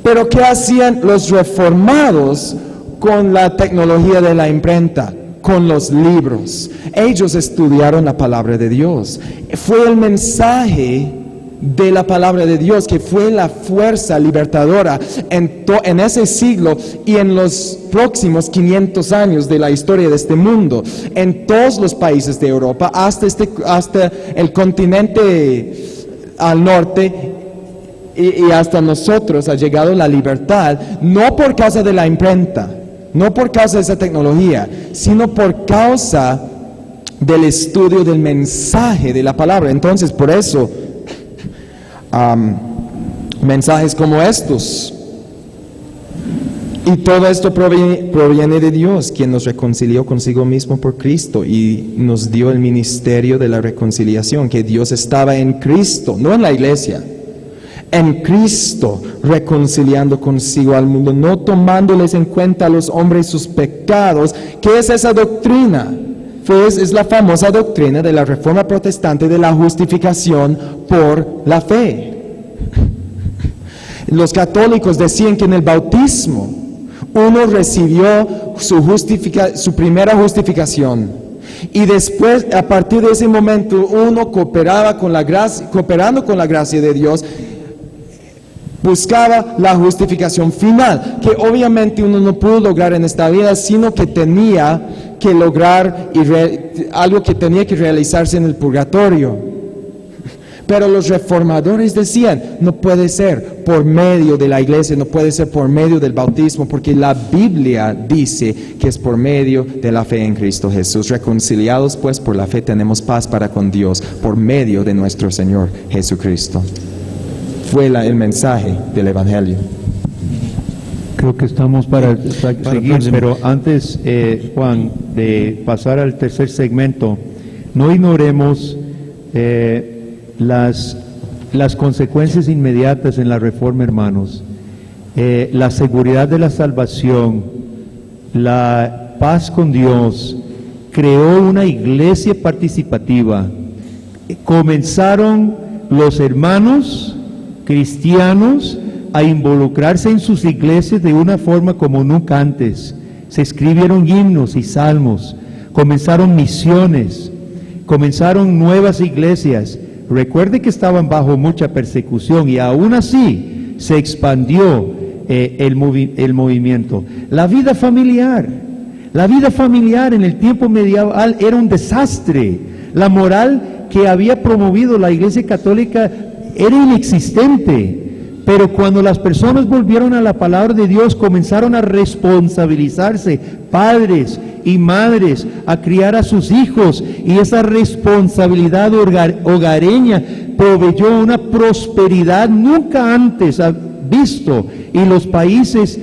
Pero ¿qué hacían los reformados con la tecnología de la imprenta? Con los libros. Ellos estudiaron la palabra de Dios. Fue el mensaje de la palabra de Dios que fue la fuerza libertadora en ese siglo y en los próximos 500 años de la historia de este mundo. En todos los países de Europa, hasta el continente al norte y hasta nosotros, ha llegado la libertad, no por causa de la imprenta, no por causa de esa tecnología, sino por causa del estudio del mensaje de la palabra. Entonces, por eso mensajes como estos, y todo esto proviene de Dios, quien nos reconcilió consigo mismo por Cristo y nos dio el ministerio de la reconciliación. Que Dios estaba en Cristo, no en la iglesia, en Cristo, reconciliando consigo al mundo, no tomándoles en cuenta a los hombres sus pecados. ¿Qué es esa doctrina? Pues es la famosa doctrina de la Reforma Protestante de la justificación por la fe. Los católicos decían que en el bautismo uno recibió su primera justificación, Y después, a partir de ese momento, uno cooperando con la gracia de Dios, buscaba la justificación final, que obviamente uno no pudo lograr en esta vida, sino que tenía que lograr algo que tenía que realizarse en el purgatorio. Pero los reformadores decían, no puede ser por medio de la iglesia, no puede ser por medio del bautismo, porque la Biblia dice que es por medio de la fe en Cristo Jesús. Reconciliados pues por la fe tenemos paz para con Dios, por medio de nuestro Señor Jesucristo. Fue el mensaje del Evangelio. Creo que estamos para seguir, pero antes, Juan, de pasar al tercer segmento, no ignoremos las consecuencias inmediatas en la reforma, hermanos. La seguridad de la salvación, la paz con Dios, creó una iglesia participativa. Comenzaron los hermanos cristianos a involucrarse en sus iglesias de una forma como nunca antes. Se escribieron himnos y salmos, comenzaron misiones, comenzaron nuevas iglesias. Recuerde que estaban bajo mucha persecución y aún así se expandió el movimiento. La vida familiar en el tiempo medieval era un desastre. La moral que había promovido la Iglesia Católica era inexistente. Pero cuando las personas volvieron a la palabra de Dios, comenzaron a responsabilizarse, padres y madres, a criar a sus hijos, y esa responsabilidad hogareña proveyó una prosperidad nunca antes visto, y los países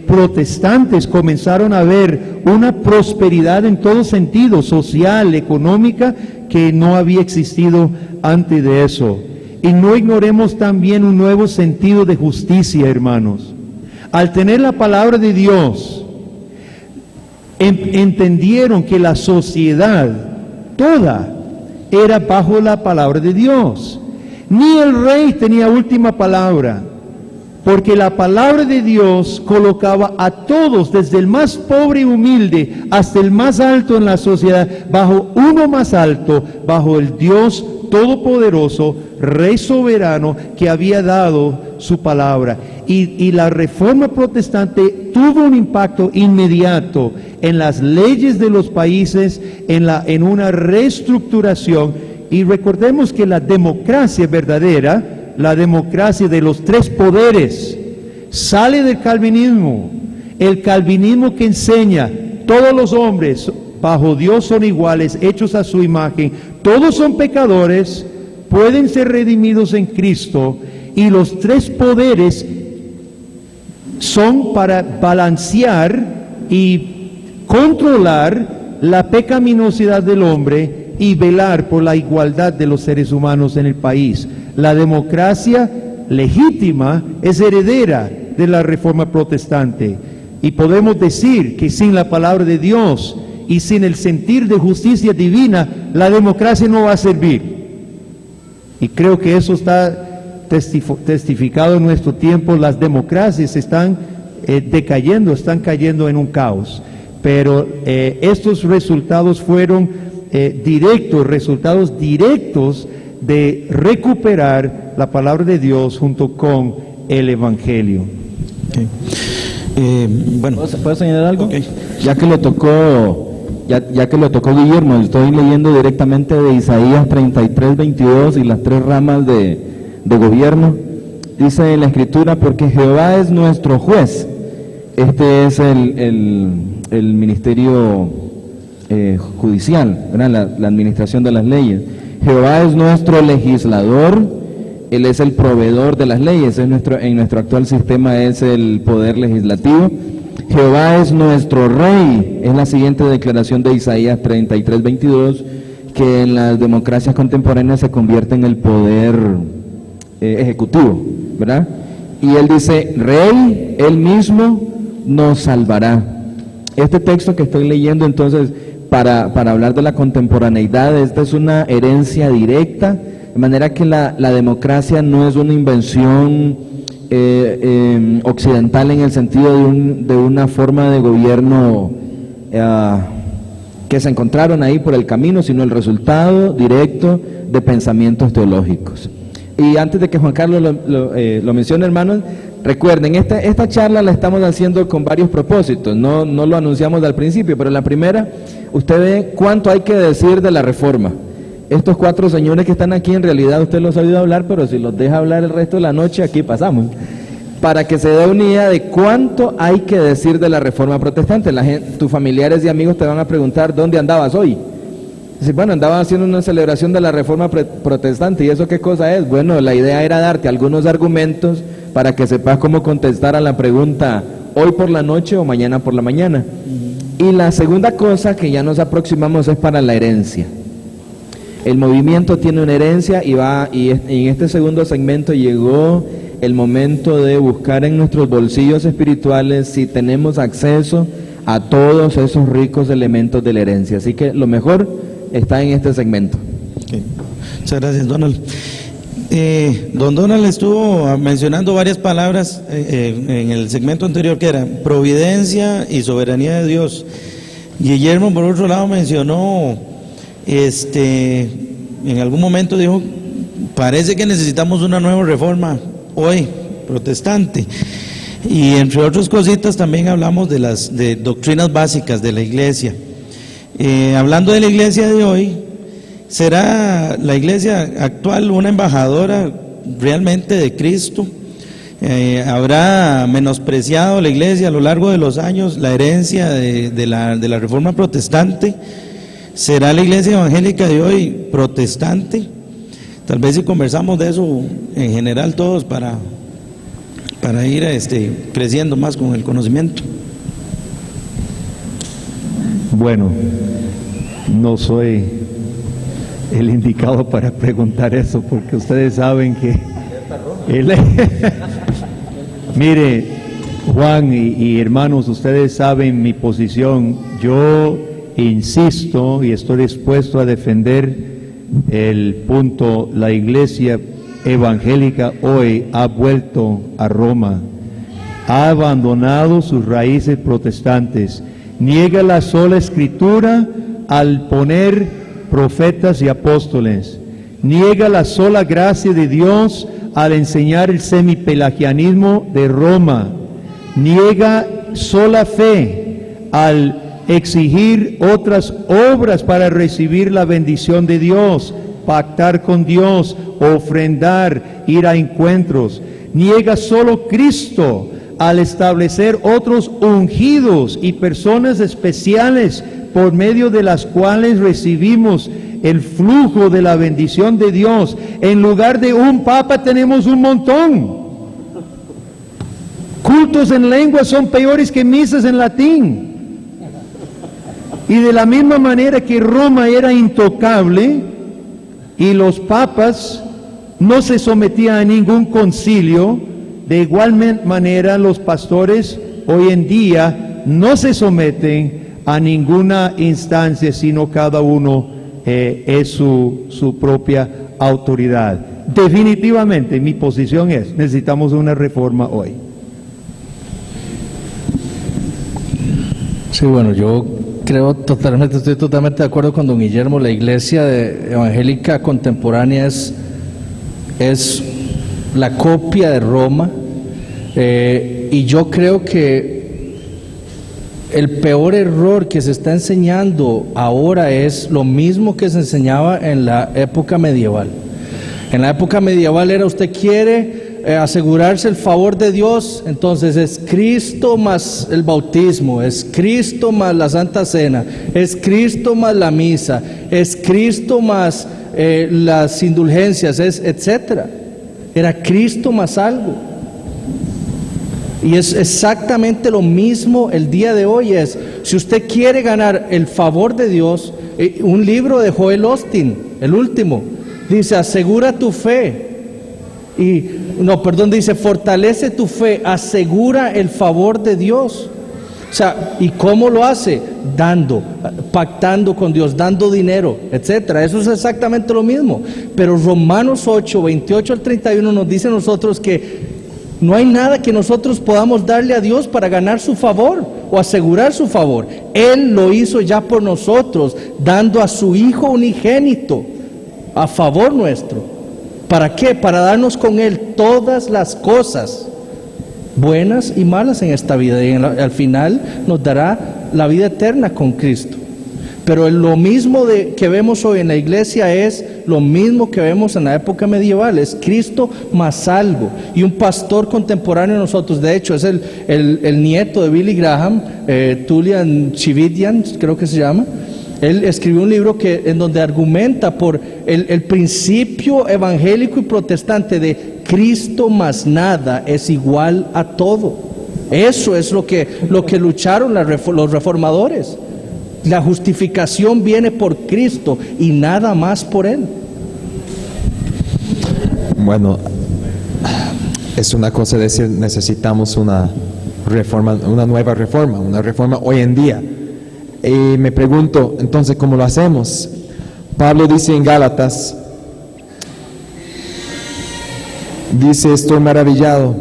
protestantes comenzaron a ver una prosperidad en todo sentido, social, económica, que no había existido antes de eso. Y no ignoremos también un nuevo sentido de justicia, hermanos. Al tener la palabra de Dios, entendieron que la sociedad toda era bajo la palabra de Dios. Ni el rey tenía última palabra, porque la palabra de Dios colocaba a todos, desde el más pobre y humilde hasta el más alto en la sociedad, bajo uno más alto, bajo el Dios todopoderoso, Rey soberano, que había dado su palabra. Y la reforma protestante tuvo un impacto inmediato en las leyes de los países, en una reestructuración. Y recordemos que la democracia verdadera, la democracia de los tres poderes, sale del calvinismo. El calvinismo que enseña, todos los hombres bajo Dios son iguales, hechos a su imagen, todos son pecadores, pueden ser redimidos en Cristo, y los tres poderes son para balancear y controlar la pecaminosidad del hombre y velar por la igualdad de los seres humanos en el país. La democracia legítima es heredera de la reforma protestante, y podemos decir que sin la palabra de Dios y sin el sentir de justicia divina, la democracia no va a servir. Y creo que eso está testificado en nuestro tiempo. Las democracias están decayendo, están cayendo en un caos. Pero estos resultados fueron resultados directos de recuperar la palabra de Dios junto con el Evangelio. Okay. Bueno, ¿puedo señalar algo? Okay. Ya que lo tocó Guillermo, estoy leyendo directamente de Isaías 33:22 y las tres ramas de gobierno. Dice en la Escritura: porque Jehová es nuestro juez. Este es el ministerio judicial, ¿verdad? La administración de las leyes. Jehová es nuestro legislador, Él es el proveedor de las leyes. En nuestro actual sistema es el poder legislativo. Jehová es nuestro rey, es la siguiente declaración de Isaías 33:22, que en las democracias contemporáneas se convierte en el poder ejecutivo, ¿verdad? Y él dice: rey, él mismo nos salvará. Este texto que estoy leyendo, entonces, para hablar de la contemporaneidad, esta es una herencia directa, de manera que la democracia no es una invención occidental en el sentido de una forma de gobierno que se encontraron ahí por el camino, sino el resultado directo de pensamientos teológicos. Y antes de que Juan Carlos lo mencione, hermanos, recuerden, esta charla la estamos haciendo con varios propósitos, no lo anunciamos al principio, pero en la primera, usted ve cuánto hay que decir de la Reforma. Estos 4 señores que están aquí, en realidad usted los ha oído hablar, pero si los deja hablar el resto de la noche, aquí pasamos. Para que se dé una idea de cuánto hay que decir de la Reforma Protestante. Tus familiares y amigos te van a preguntar, ¿dónde andabas hoy? Dice, bueno, andaba haciendo una celebración de la Reforma Protestante. ¿Y eso qué cosa es? Bueno, la idea era darte algunos argumentos para que sepas cómo contestar a la pregunta hoy por la noche o mañana por la mañana. Y la segunda cosa que ya nos aproximamos es para la herencia. El movimiento tiene una herencia y en este segundo segmento llegó el momento de buscar en nuestros bolsillos espirituales si tenemos acceso a todos esos ricos elementos de la herencia. Así que lo mejor está en este segmento. Okay. Muchas gracias, Donald. Don Donald estuvo mencionando varias palabras en el segmento anterior, que era providencia y soberanía de Dios. Guillermo, por otro lado, mencionó, en algún momento dijo, parece que necesitamos una nueva reforma hoy, protestante. Y entre otras cositas también hablamos de doctrinas básicas de la iglesia. Hablando de la iglesia de hoy, ¿será la iglesia actual una embajadora realmente de Cristo? ¿Habrá menospreciado la iglesia a lo largo de los años la herencia de la reforma protestante? ¿Será la iglesia evangélica de hoy protestante? Tal vez si conversamos de eso en general todos para ir creciendo más con el conocimiento. Bueno, no soy el indicado para preguntar eso, porque ustedes saben que mire, Juan y hermanos, ustedes saben mi posición. Yo insisto y estoy dispuesto a defender el punto: la iglesia evangélica hoy ha vuelto a Roma, ha abandonado sus raíces protestantes, niega la sola escritura al poner profetas y apóstoles, niega la sola gracia de Dios al enseñar el semipelagianismo de Roma, niega sola fe al exigir otras obras para recibir la bendición de Dios, pactar con Dios, ofrendar, ir a encuentros, niega solo Cristo al establecer otros ungidos y personas especiales por medio de las cuales recibimos el flujo de la bendición de Dios. En lugar de un papa tenemos un montón. Cultos en lengua son peores que misas en latín. Y de la misma manera que Roma era intocable y los papas no se sometían a ningún concilio, de igual manera los pastores hoy en día no se someten a ninguna instancia, sino cada uno es su propia autoridad. Definitivamente mi posición es: necesitamos una reforma hoy. Sí, bueno, yo estoy totalmente de acuerdo con don Guillermo. La iglesia evangélica contemporánea es la copia de Roma, y yo creo que el peor error que se está enseñando ahora es lo mismo que se enseñaba en la época medieval. En la época medieval era: usted quiere asegurarse el favor de Dios, entonces es Cristo más el bautismo, es Cristo más la Santa Cena, es Cristo más la misa, es Cristo más las indulgencias, etcétera. Era Cristo más algo. Y es exactamente lo mismo el día de hoy. Si usted quiere ganar el favor de Dios, un libro de Joel Osteen, el último, dice: asegura tu fe. Dice: fortalece tu fe, asegura el favor de Dios. O sea, ¿y cómo lo hace? Dando, pactando con Dios, dando dinero, etcétera. Eso es exactamente lo mismo. Pero Romanos 8, 28 al 31 nos dice a nosotros que No hay nada que nosotros podamos darle a Dios para ganar su favor o asegurar su favor. Él lo hizo ya por nosotros, dando a su Hijo unigénito a favor nuestro. ¿Para qué? Para darnos con Él todas las cosas, buenas y malas en esta vida. Y al final nos dará la vida eterna con Cristo. Pero lo mismo que vemos hoy en la iglesia es lo mismo que vemos en la época medieval, es Cristo más algo. Y un pastor contemporáneo de nosotros, de hecho es el nieto de Billy Graham, Tullian Chividian, creo que se llama. Él escribió un libro en donde argumenta por el principio evangélico y protestante de Cristo más nada es igual a todo. Eso es lo que lucharon los reformadores. La justificación viene por Cristo y nada más por Él. Bueno, es una cosa decir necesitamos una reforma, una nueva reforma, una reforma hoy en día. Y me pregunto, entonces, ¿cómo lo hacemos? Pablo dice en Gálatas, dice, estoy maravillado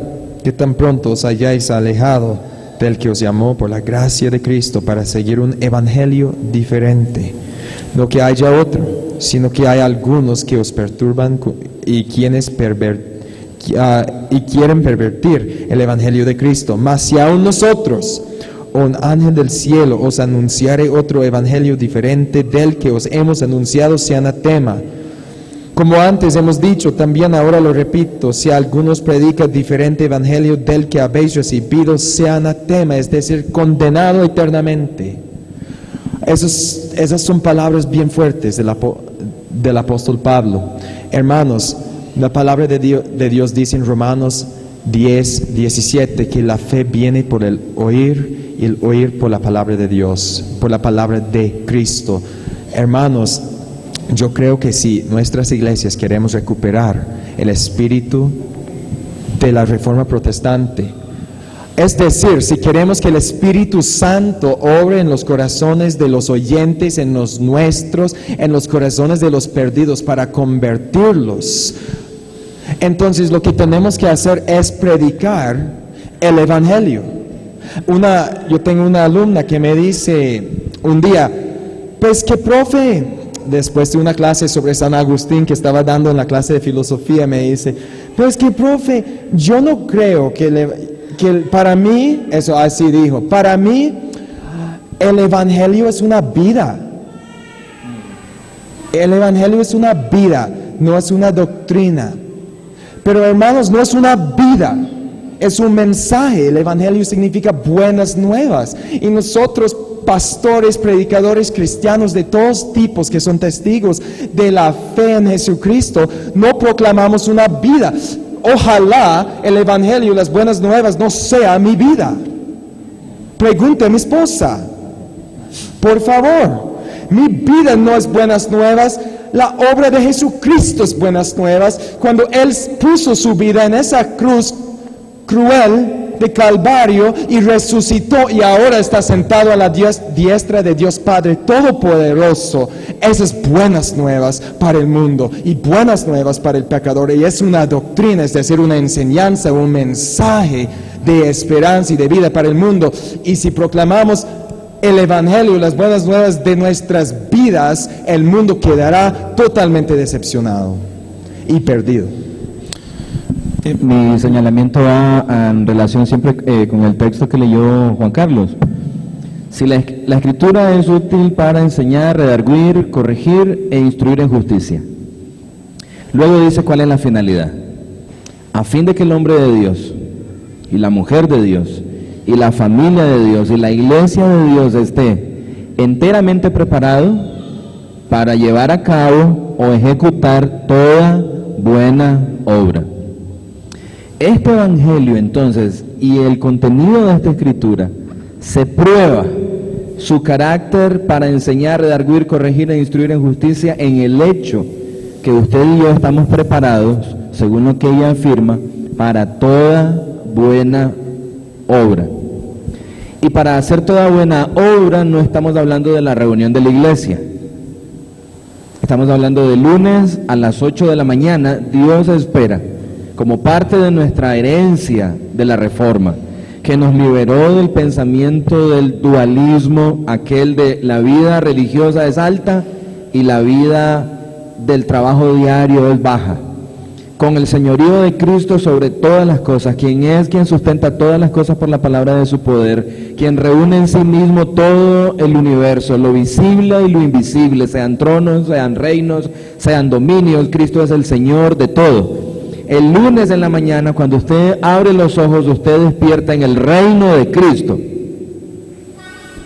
que tan pronto os hayáis alejado del que os llamó por la gracia de Cristo para seguir un evangelio diferente. No que haya otro, sino que hay algunos que os perturban y quieren pervertir el evangelio de Cristo. Mas si aún nosotros, un ángel del cielo, os anunciare otro evangelio diferente del que os hemos anunciado, sea anatema. Como antes hemos dicho, también ahora lo repito, si algunos predica diferente evangelio del que habéis recibido, sea anatema, es decir, condenado eternamente. Esas son palabras bien fuertes del apóstol Pablo. Hermanos, la palabra de Dios dice en Romanos 10, 17, que la fe viene por el oír y el oír por la palabra de Dios, por la palabra de Cristo. Hermanos, yo creo que si nuestras iglesias queremos recuperar el espíritu de la reforma protestante, es decir, si queremos que el Espíritu Santo obre en los corazones de los oyentes, en los nuestros, en los corazones de los perdidos para convertirlos, entonces lo que tenemos que hacer es predicar el Evangelio. Yo tengo una alumna que me dice un día, pues que profe, después de una clase sobre San Agustín que estaba dando en la clase de filosofía, me dice, pues que profe, yo no creo que para mí, eso así dijo, para mí el Evangelio es una vida. El Evangelio es una vida, no es una doctrina. Pero hermanos, no es una vida, es un mensaje. El Evangelio significa buenas nuevas. Y nosotros, pastores, predicadores cristianos de todos tipos que son testigos de la fe en Jesucristo, no proclamamos una vida. Ojalá el Evangelio, las buenas nuevas no sea mi vida. Pregunte a mi esposa, por favor. Mi vida no es buenas nuevas. La obra de Jesucristo es buenas nuevas. Cuando Él puso su vida en esa cruz cruel de Calvario y resucitó y ahora está sentado a la diestra de Dios Padre Todopoderoso. Esas buenas nuevas para el mundo y buenas nuevas para el pecador. Y es una doctrina, es decir, una enseñanza, un mensaje de esperanza y de vida para el mundo. Y si proclamamos el Evangelio, las buenas nuevas de nuestras vidas, el mundo quedará totalmente decepcionado y perdido. Mi señalamiento va en relación siempre con el texto que leyó Juan Carlos. Si la Escritura es útil para enseñar, redarguir, corregir e instruir en justicia. Luego dice cuál es la finalidad. A fin de que el hombre de Dios y la mujer de Dios y la familia de Dios y la iglesia de Dios esté enteramente preparado para llevar a cabo o ejecutar toda buena obra. Este evangelio entonces y el contenido de esta escritura se prueba su carácter para enseñar, redarguir, corregir e instruir en justicia en el hecho que usted y yo estamos preparados, según lo que ella afirma, para toda buena obra. Y para hacer toda buena obra no estamos hablando de la reunión de la iglesia. Estamos hablando de lunes a las 8 de la mañana. Dios espera como parte de nuestra herencia de la Reforma, que nos liberó del pensamiento del dualismo, aquel de la vida religiosa es alta y la vida del trabajo diario es baja. Con el señorío de Cristo sobre todas las cosas, quien es quien sustenta todas las cosas por la palabra de su poder, quien reúne en sí mismo todo el universo, lo visible y lo invisible, sean tronos, sean reinos, sean dominios, Cristo es el Señor de todo. El lunes en la mañana, cuando usted abre los ojos, usted despierta en el reino de Cristo.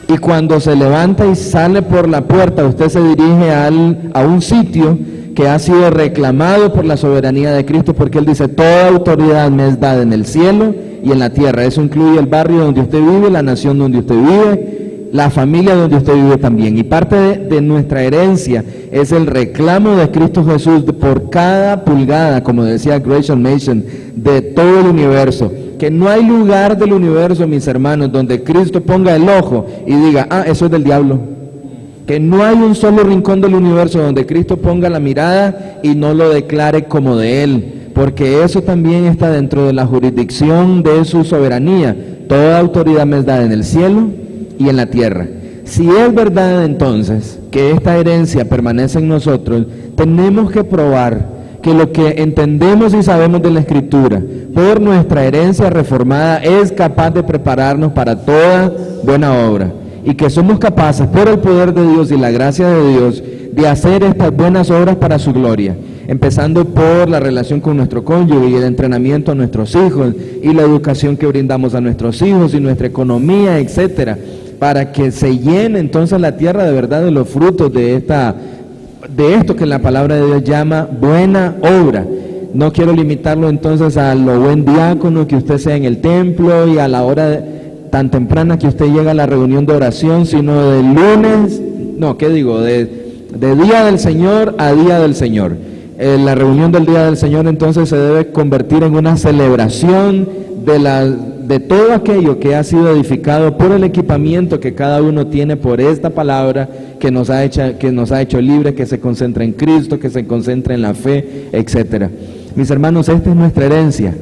Y cuando se levanta y sale por la puerta, usted se dirige a un sitio que ha sido reclamado por la soberanía de Cristo, porque Él dice, toda autoridad me es dada en el cielo y en la tierra. Eso incluye el barrio donde usted vive, la nación donde usted vive, la familia donde usted vive también. Y parte de nuestra herencia es el reclamo de Cristo Jesús por cada pulgada, como decía Gresham Machen, de todo el universo. Que no hay lugar del universo, mis hermanos, donde Cristo ponga el ojo y diga, eso es del diablo. Que no hay un solo rincón del universo donde Cristo ponga la mirada y no lo declare como de Él, porque eso también está dentro de la jurisdicción de su soberanía. Toda autoridad me es dada en el cielo y en la tierra. Si es verdad entonces que esta herencia permanece en nosotros, tenemos que probar que lo que entendemos y sabemos de la Escritura por nuestra herencia reformada es capaz de prepararnos para toda buena obra. Y que somos capaces, por el poder de Dios y la gracia de Dios, de hacer estas buenas obras para su gloria, empezando por la relación con nuestro cónyuge y el entrenamiento a nuestros hijos y la educación que brindamos a nuestros hijos y nuestra economía, etcétera, para que se llene entonces la tierra de verdad de los frutos de esto que la palabra de Dios llama buena obra. No quiero limitarlo entonces a lo buen diácono que usted sea en el templo y a la hora tan temprana que usted llega a la reunión de oración, sino de lunes, de día del Señor a día del Señor. La reunión del día del Señor entonces se debe convertir en una celebración de todo aquello que ha sido edificado por el equipamiento que cada uno tiene por esta palabra que nos ha hecho libre, que se concentra en Cristo, que se concentra en la fe, etcétera. Mis hermanos, esta es nuestra herencia.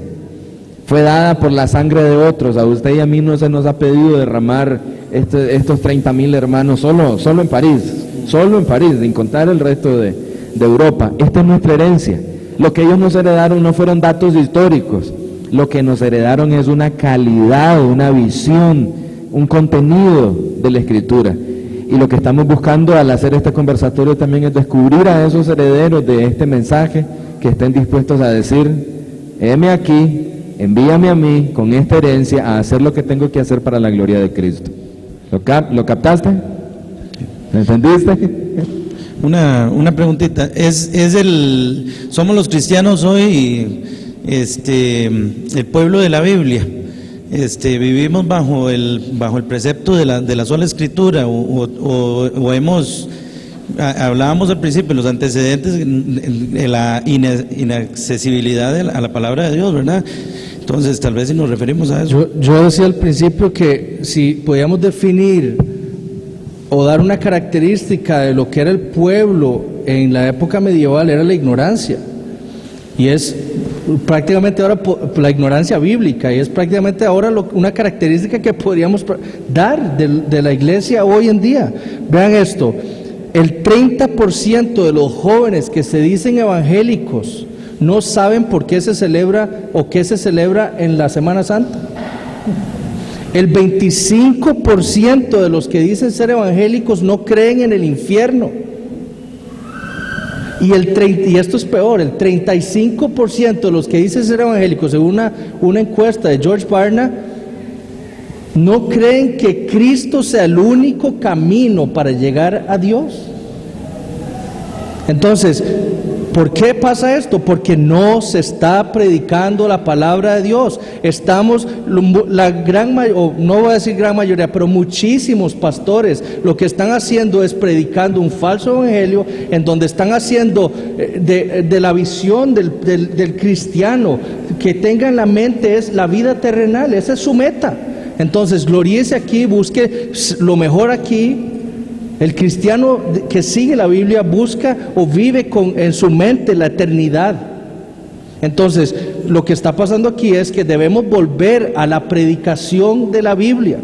Fue dada por la sangre de otros. A usted y a mí no se nos ha pedido derramar estos 30,000 hermanos solo en París, sin contar el resto de Europa. Esta es nuestra herencia. Lo que ellos nos heredaron no fueron datos históricos. Lo que nos heredaron es una calidad, una visión, un contenido de la Escritura. Y lo que estamos buscando al hacer este conversatorio también es descubrir a esos herederos de este mensaje que estén dispuestos a decir, heme aquí, envíame a mí con esta herencia a hacer lo que tengo que hacer para la gloria de Cristo. ¿Lo captaste? ¿Me entendiste? Una preguntita. Somos los cristianos hoy, el pueblo de la Biblia. Vivimos bajo el precepto de la sola Escritura o hemos... Hablábamos al principio, los antecedentes de la inaccesibilidad a la palabra de Dios, ¿verdad? Entonces, tal vez si nos referimos a eso. Yo decía al principio que si podíamos definir o dar una característica de lo que era el pueblo en la época medieval, era la ignorancia. Y es prácticamente ahora la ignorancia bíblica, y es prácticamente ahora una característica que podríamos dar de la iglesia hoy en día. Vean esto. El 30% de los jóvenes que se dicen evangélicos no saben por qué se celebra o qué se celebra en la Semana Santa. El 25% de los que dicen ser evangélicos no creen en el infierno. Y esto es peor, el 35% de los que dicen ser evangélicos, según una encuesta de George Barna, no creen que Cristo sea el único camino para llegar a Dios. Entonces, ¿por qué pasa esto? Porque no se está predicando la palabra de Dios. No voy a decir gran mayoría, pero muchísimos pastores lo que están haciendo es predicando un falso evangelio, en donde están haciendo de la visión del cristiano que tenga en la mente es la vida terrenal. Esa es su meta. Entonces, gloríese aquí, busque lo mejor aquí. El cristiano que sigue la Biblia busca o vive en su mente la eternidad. Entonces, lo que está pasando aquí es que debemos volver a la predicación de la Biblia.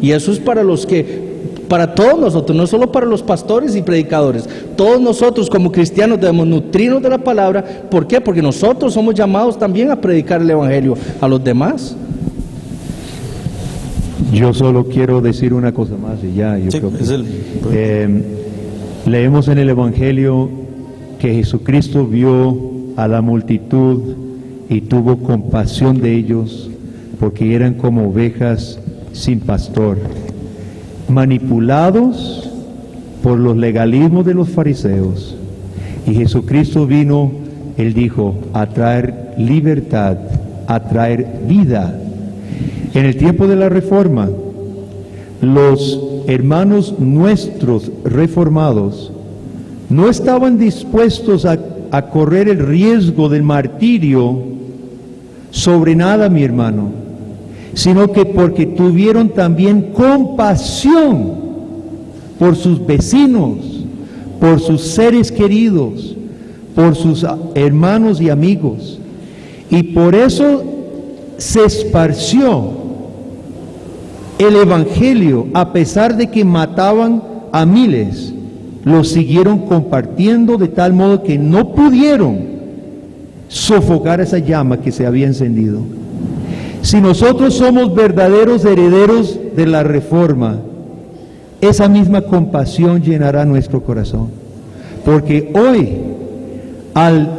Y eso es para todos nosotros, no solo para los pastores y predicadores. Todos nosotros como cristianos debemos nutrirnos de la palabra. ¿Por qué? Porque nosotros somos llamados también a predicar el evangelio a los demás. Yo solo quiero decir una cosa más y ya, yo Sí, creo que es leemos en el Evangelio que Jesucristo vio a la multitud y tuvo compasión de ellos porque eran como ovejas sin pastor, manipulados por los legalismos de los fariseos. Y Jesucristo vino, Él dijo, a traer libertad, a traer vida. En el tiempo de la Reforma, los hermanos nuestros reformados no estaban dispuestos a correr el riesgo del martirio sobre nada, mi hermano, sino que porque tuvieron también compasión por sus vecinos, por sus seres queridos, por sus hermanos y amigos, y por eso se esparció el evangelio. A pesar de que mataban a miles, lo siguieron compartiendo de tal modo que no pudieron sofocar esa llama que se había encendido. Si nosotros somos verdaderos herederos de la Reforma, esa misma compasión llenará nuestro corazón. Porque hoy, al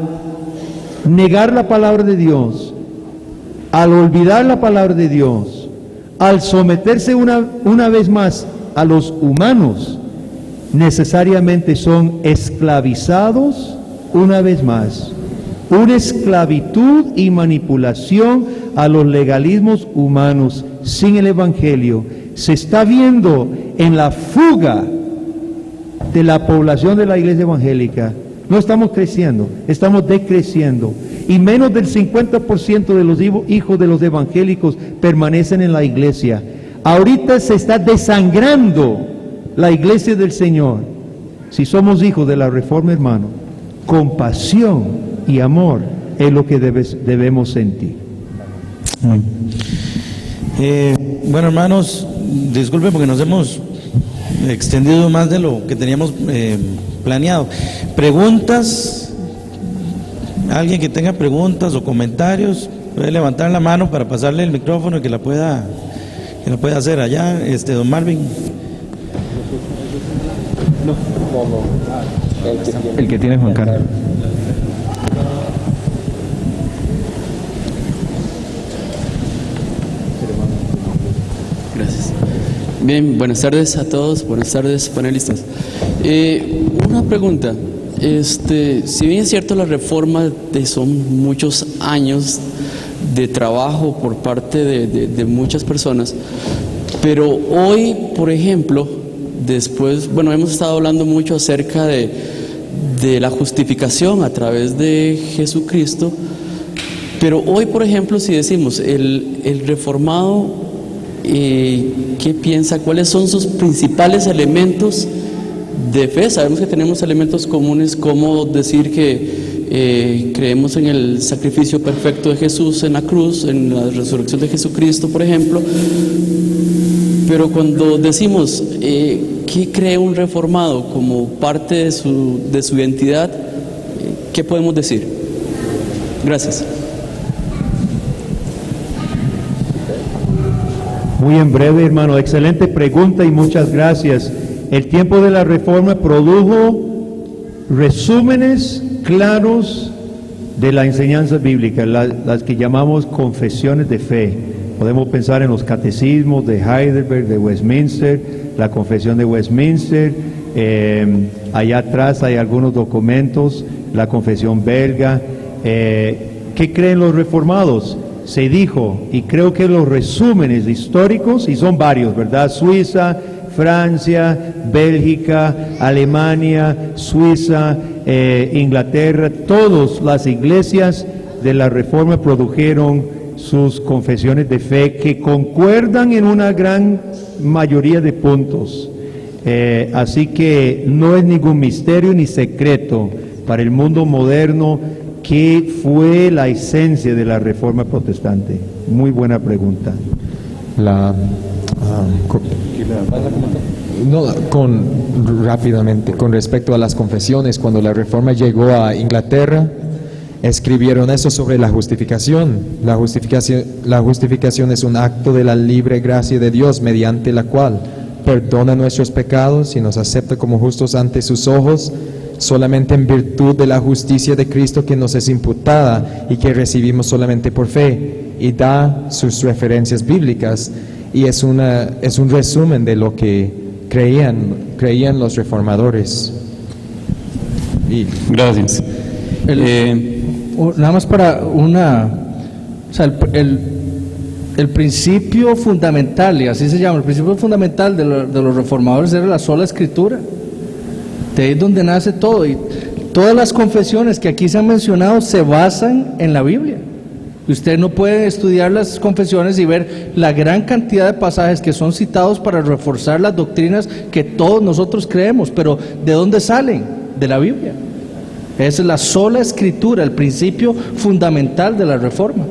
negar la palabra de Dios, al olvidar la palabra de Dios, al someterse una vez más a los humanos, necesariamente son esclavizados una vez más. Una esclavitud y manipulación a los legalismos humanos sin el Evangelio se está viendo en la fuga de la población de la iglesia evangélica. No estamos creciendo, estamos decreciendo. Y menos del 50% de los hijos de los evangélicos permanecen en la iglesia. Ahorita se está desangrando la iglesia del Señor. Si somos hijos de la Reforma, hermano, compasión y amor es lo que debemos sentir. Bueno, hermanos, disculpen porque nos hemos extendido más de lo que teníamos planeado. ¿Preguntas? ¿Alguien que tenga preguntas o comentarios? Puede levantar la mano para pasarle el micrófono y que la pueda hacer allá, don Marvin. El que tiene Juan Carlos. Gracias. Bien, buenas tardes a todos, buenas tardes panelistas. Una pregunta, si bien es cierto la reforma son muchos años de trabajo por parte de muchas personas, pero hoy, por ejemplo, después, hemos estado hablando mucho acerca de la justificación a través de Jesucristo, pero hoy, por ejemplo, si decimos el reformado, ¿qué piensa? ¿Cuáles son sus principales elementos de fe? Sabemos que tenemos elementos comunes, como decir que creemos en el sacrificio perfecto de Jesús en la cruz, en la resurrección de Jesucristo, por ejemplo. Pero cuando decimos ¿qué cree un reformado como parte de su identidad? ¿Qué podemos decir? Gracias. Muy en breve, hermano, excelente pregunta y muchas gracias. El tiempo de la Reforma produjo resúmenes claros de la enseñanza bíblica, las que llamamos confesiones de fe. Podemos pensar en los catecismos de Heidelberg, de Westminster, la confesión de Westminster, allá atrás hay algunos documentos, la confesión belga. ¿Qué creen los reformados? Se dijo, y creo que los resúmenes históricos, y son varios, ¿verdad? Suiza, Francia, Bélgica, Alemania, Suiza, Inglaterra, todas las iglesias de la Reforma produjeron sus confesiones de fe que concuerdan en una gran mayoría de puntos. Así que no es ningún misterio ni secreto para el mundo moderno ¿qué fue la esencia de la Reforma Protestante? Muy buena pregunta. Rápidamente, con respecto a las confesiones, cuando la Reforma llegó a Inglaterra, escribieron eso sobre la justificación. La justificación es un acto de la libre gracia de Dios, mediante la cual perdona nuestros pecados y nos acepta como justos ante sus ojos, solamente en virtud de la justicia de Cristo que nos es imputada y que recibimos solamente por fe, y da sus referencias bíblicas, y es un resumen de lo que creían los reformadores. Gracias. Nada más para o sea, el principio fundamental, y así se llama, el principio fundamental de los reformadores era la sola escritura. De ahí es donde nace todo, y todas las confesiones que aquí se han mencionado se basan en la Biblia. Y usted no puede estudiar las confesiones y ver la gran cantidad de pasajes que son citados para reforzar las doctrinas que todos nosotros creemos, pero ¿de dónde salen? De la Biblia. Esa es la sola escritura, el principio fundamental de la Reforma.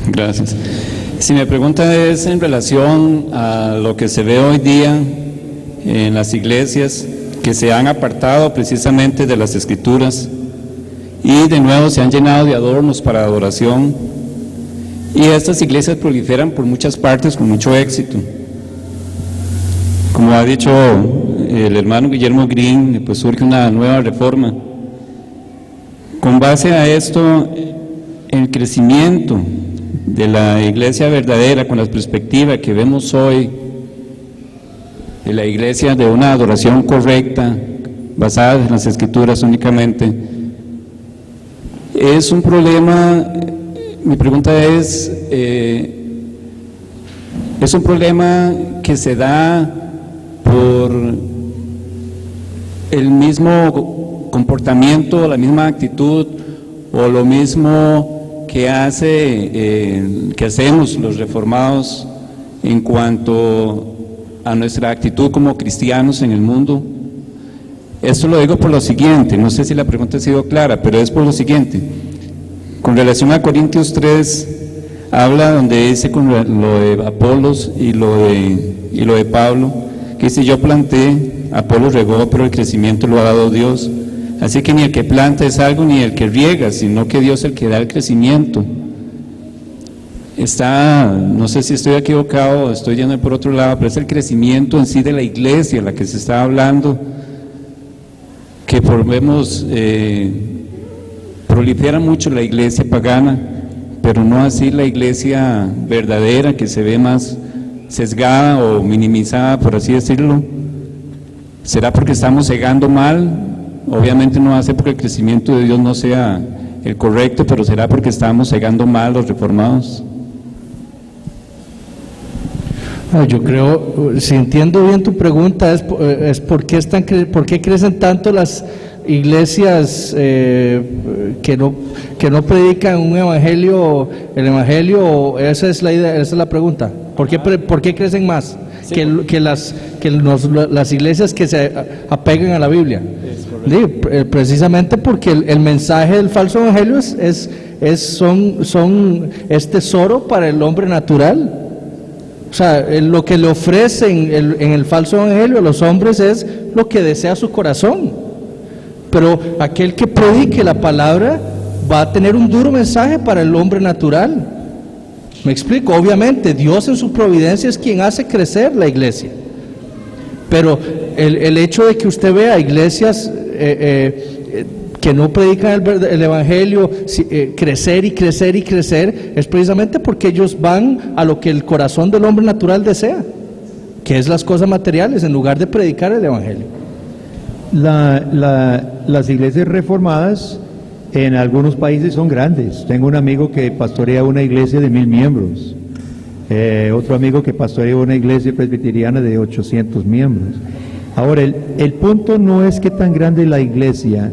Gracias. Si mi pregunta es en relación a lo que se ve hoy día en las iglesias, que se han apartado precisamente de las escrituras y de nuevo se han llenado de adornos para adoración, y estas iglesias proliferan por muchas partes con mucho éxito. Como ha dicho el hermano Guillermo Green, pues surge una nueva reforma. Con base a esto, el crecimiento de la iglesia verdadera, con la perspectiva que vemos hoy de la iglesia de una adoración correcta, basada en las escrituras únicamente, es un problema. Mi pregunta es un problema que se da por el mismo comportamiento, la misma actitud o lo mismo que hacemos los reformados en cuanto a nuestra actitud como cristianos en el mundo. Esto lo digo por lo siguiente, no sé si la pregunta ha sido clara, pero es por lo siguiente. Con relación a Corintios 3, habla donde dice con lo de Apolos y lo de Pablo, que dice: yo planté, Apolos regó, pero el crecimiento lo ha dado Dios. Así que ni el que planta es algo, ni el que riega, sino que Dios es el que da el crecimiento. No sé si estoy equivocado o estoy yendo por otro lado, pero es el crecimiento en sí de la iglesia la que se está hablando, que vemos prolifera mucho la iglesia pagana, pero no así la iglesia verdadera, que se ve más sesgada o minimizada, por así decirlo. ¿Será porque estamos cegando mal? Obviamente no hace porque el crecimiento de Dios no sea el correcto, pero ¿será porque estamos cegando mal los reformados? Yo creo, si entiendo bien tu pregunta, es ¿por qué crecen tanto las iglesias que no predican un evangelio, el evangelio? Esa es la idea, esa es la pregunta. ¿Por qué crecen más que las iglesias que se apegan a la Biblia? Precisamente porque el mensaje del falso evangelio es tesoro para el hombre natural. O sea, lo que le ofrecen en el falso evangelio a los hombres es lo que desea su corazón. Pero aquel que predique la palabra va a tener un duro mensaje para el hombre natural. ¿Me explico? Obviamente, Dios en su providencia es quien hace crecer la iglesia. Pero el hecho de que usted vea iglesias que no predican el evangelio, crecer y crecer y crecer, es precisamente porque ellos van a lo que el corazón del hombre natural desea, que es las cosas materiales, en lugar de predicar el evangelio. Las iglesias reformadas en algunos países son grandes. Tengo un amigo que pastorea una iglesia de 1000 miembros, otro amigo que pastorea una iglesia presbiteriana de 800 miembros. Ahora, el punto no es que tan grande la iglesia.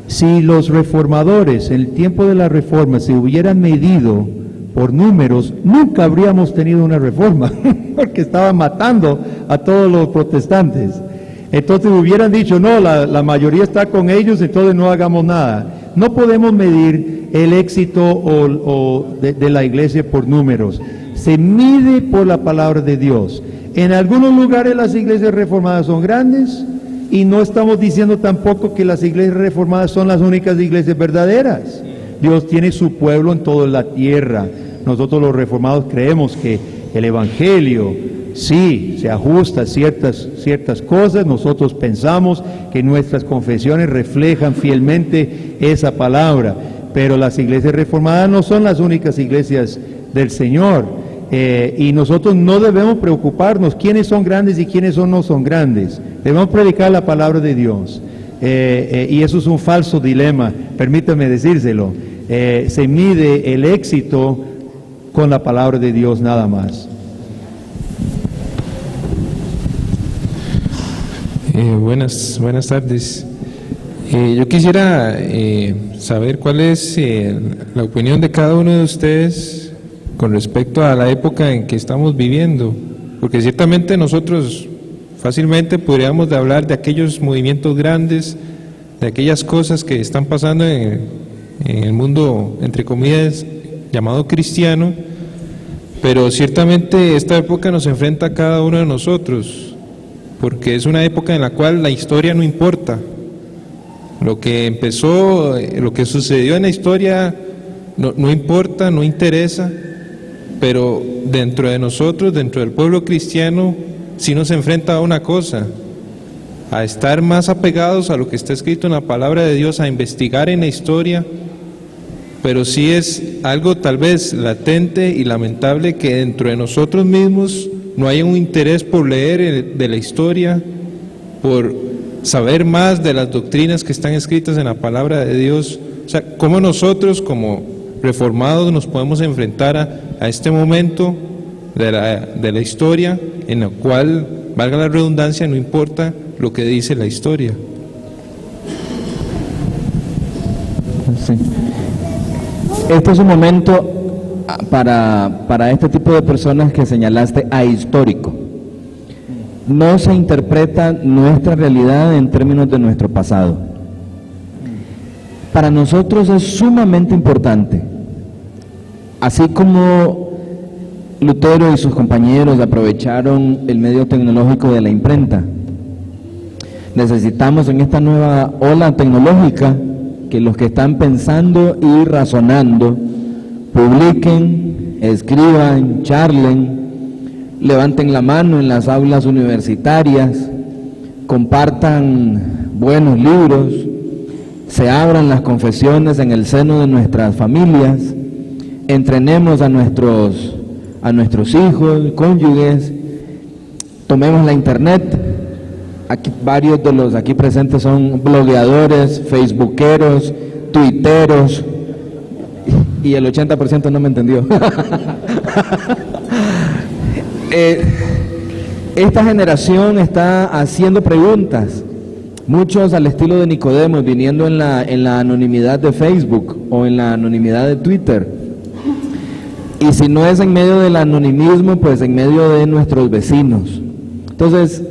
Si los reformadores en el tiempo de la reforma se hubieran medido por números, nunca habríamos tenido una reforma, porque estaban matando a todos los protestantes. Entonces hubieran dicho: no, la mayoría está con ellos, entonces no hagamos nada. No podemos medir el éxito de la iglesia por números. Se mide por la palabra de Dios. En algunos lugares las iglesias reformadas son grandes, y no estamos diciendo tampoco que las iglesias reformadas son las únicas iglesias verdaderas. Dios tiene su pueblo en toda la tierra. Nosotros los reformados creemos que el evangelio sí se ajusta a ciertas cosas. Nosotros pensamos que nuestras confesiones reflejan fielmente esa palabra, pero las iglesias reformadas no son las únicas iglesias del Señor. Y nosotros no debemos preocuparnos quiénes son grandes y quiénes no son grandes. Debemos predicar la palabra de Dios. Y eso es un falso dilema, permítame decírselo. Se mide el éxito con la palabra de Dios nada más. Buenas tardes. Yo quisiera saber cuál es la opinión de cada uno de ustedes con respecto a la época en que estamos viviendo, porque ciertamente nosotros fácilmente podríamos hablar de aquellos movimientos grandes, de aquellas cosas que están pasando en el mundo, entre comillas, llamado cristiano, pero ciertamente esta época nos enfrenta a cada uno de nosotros, porque es una época en la cual la historia no importa. Lo que empezó, lo que sucedió en la historia no importa, no interesa, pero dentro de nosotros, dentro del pueblo cristiano, sí nos enfrenta a una cosa, a estar más apegados a lo que está escrito en la palabra de Dios, a investigar en la historia, pero sí es algo tal vez latente y lamentable que dentro de nosotros mismos no haya un interés por leer de la historia, por saber más de las doctrinas que están escritas en la palabra de Dios. O sea, cómo nosotros como reformados nos podemos enfrentar a este momento de la historia en la cual, valga la redundancia, no importa lo que dice la historia. Sí. Este es un momento para este tipo de personas que señalaste ahistórico. No se interpreta nuestra realidad en términos de nuestro pasado. Para nosotros es sumamente importante, así como Lutero y sus compañeros aprovecharon el medio tecnológico de la imprenta. Necesitamos en esta nueva ola tecnológica que los que están pensando y razonando publiquen, escriban, charlen, levanten la mano en las aulas universitarias, compartan buenos libros, se abran las confesiones en el seno de nuestras familias, entrenemos a nuestros hijos, cónyuges, tomemos la internet. Aquí varios de los aquí presentes son blogueadores, facebookeros, tuiteros, y el 80% no me entendió. Esta generación está haciendo preguntas, muchos al estilo de Nicodemo, viniendo en la anonimidad de Facebook o en la anonimidad de Twitter. Y si no es en medio del anonimismo, pues en medio de nuestros vecinos. Entonces,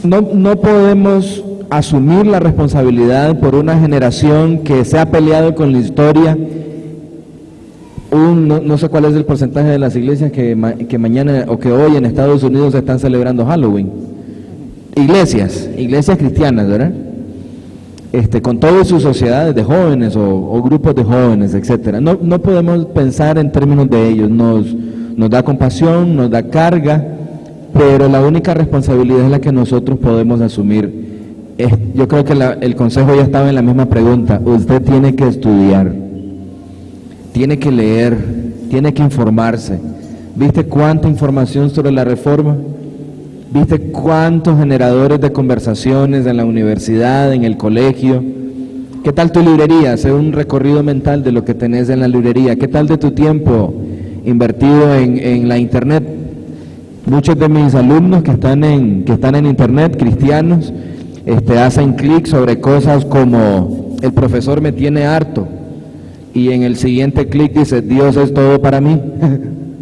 no podemos asumir la responsabilidad por una generación que se ha peleado con la historia. No sé cuál es el porcentaje de las iglesias que mañana o que hoy en Estados Unidos están celebrando Halloween. Iglesias cristianas, ¿verdad? Con todas sus sociedades de jóvenes o grupos de jóvenes, etcétera. No podemos pensar en términos de ellos. Nos da compasión, nos da carga, pero la única responsabilidad es la que nosotros podemos asumir. Yo creo que el consejo ya estaba en la misma pregunta. Usted tiene que estudiar, tiene que leer, tiene que informarse. ¿Viste cuánta información sobre la reforma? ¿Viste cuántos generadores de conversaciones en la universidad, en el colegio? ¿Qué tal tu librería? Hacer un recorrido mental de lo que tenés en la librería. ¿Qué tal de tu tiempo invertido en la internet? Muchos de mis alumnos que están en internet, cristianos, hacen clic sobre cosas como el profesor me tiene harto, y en el siguiente clic dice Dios es todo para mí.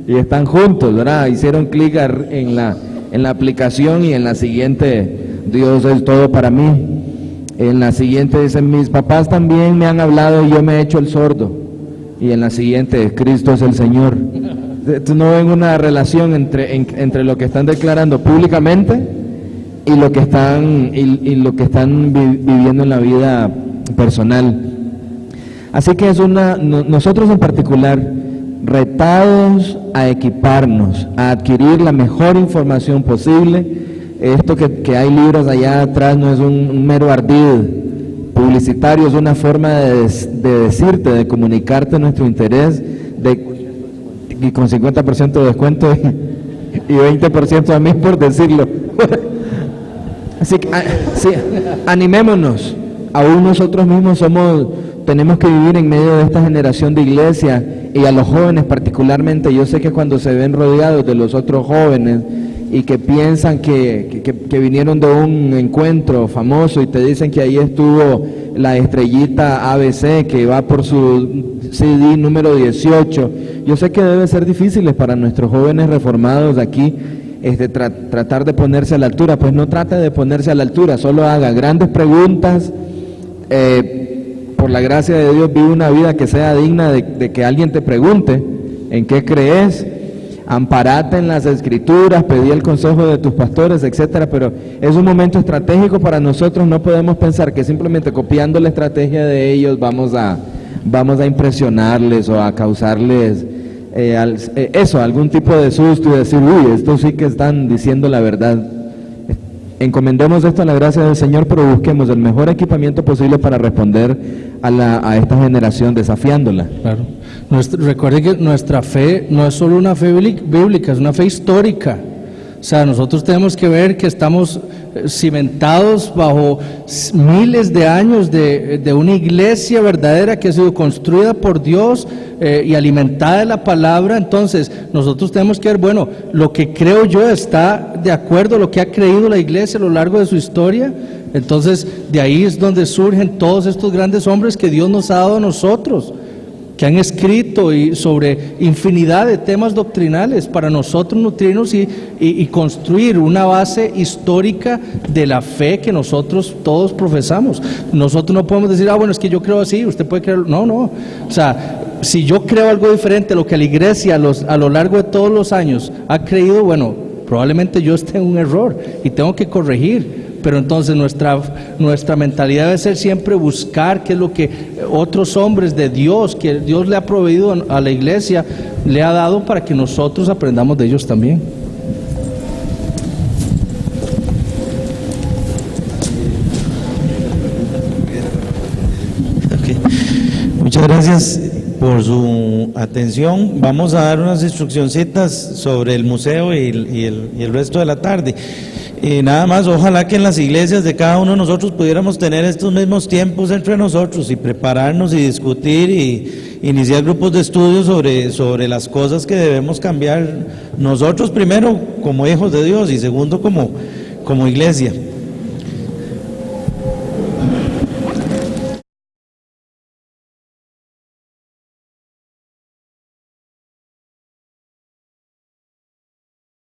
Y están juntos, ¿verdad? Hicieron clic en la aplicación y en la siguiente Dios es todo para mí. En la siguiente dice, mis papás también me han hablado y yo me he hecho el sordo. Y en la siguiente, Cristo es el Señor. No ven una relación entre lo que están declarando públicamente y lo que están, viviendo en la vida personal. Así que nosotros en particular, retados a equiparnos, a adquirir la mejor información posible. Esto que hay libros allá atrás no es un mero ardid publicitario, es una forma de decirte, de comunicarte nuestro interés, y con 50% de descuento y 20% a mí por decirlo. Así que sí, animémonos. Aún nosotros mismos tenemos que vivir en medio de esta generación de iglesia, y a los jóvenes particularmente. Yo sé que cuando se ven rodeados de los otros jóvenes y que piensan que vinieron de un encuentro famoso y te dicen que ahí estuvo la estrellita ABC que va por su CD número 18, yo sé que debe ser difícil para nuestros jóvenes reformados de aquí tratar de ponerse a la altura. Pues no trate de ponerse a la altura, solo haga grandes preguntas. Por la gracia de Dios, vive una vida que sea digna de que alguien te pregunte en qué crees, amparate en las Escrituras, pedí el consejo de tus pastores, etcétera. Pero es un momento estratégico para nosotros. No podemos pensar que simplemente copiando la estrategia de ellos vamos a impresionarles o a causarles algún tipo de susto y decir, uy, estos sí que están diciendo la verdad. Encomendemos esto a la gracia del Señor, pero busquemos el mejor equipamiento posible para responder a esta generación, desafiándola. Claro. Recuerde que nuestra fe no es solo una fe bíblica, es una fe histórica. O sea, nosotros tenemos que ver que estamos cimentados bajo miles de años de una iglesia verdadera que ha sido construida por Dios y alimentada de la palabra. Entonces nosotros tenemos que ver, bueno, lo que creo yo está de acuerdo a lo que ha creído la iglesia a lo largo de su historia. Entonces de ahí es donde surgen todos estos grandes hombres que Dios nos ha dado a nosotros, que han escrito sobre infinidad de temas doctrinales para nosotros nutrirnos y construir una base histórica de la fe que nosotros todos profesamos. Nosotros no podemos decir, bueno, es que yo creo así, usted puede creer. No. O sea, si yo creo algo diferente a lo que la iglesia a lo largo de todos los años ha creído, bueno, probablemente yo esté en un error y tengo que corregir. Pero entonces nuestra mentalidad debe ser siempre buscar qué es lo que otros hombres de Dios, que Dios le ha proveído a la iglesia, le ha dado para que nosotros aprendamos de ellos también. Okay. Muchas gracias por su atención. Vamos a dar unas instruccioncitas sobre el museo y el resto de la tarde. Nada más, ojalá que en las iglesias de cada uno de nosotros pudiéramos tener estos mismos tiempos entre nosotros y prepararnos y discutir y iniciar grupos de estudio sobre las cosas que debemos cambiar nosotros, primero como hijos de Dios y segundo como iglesia.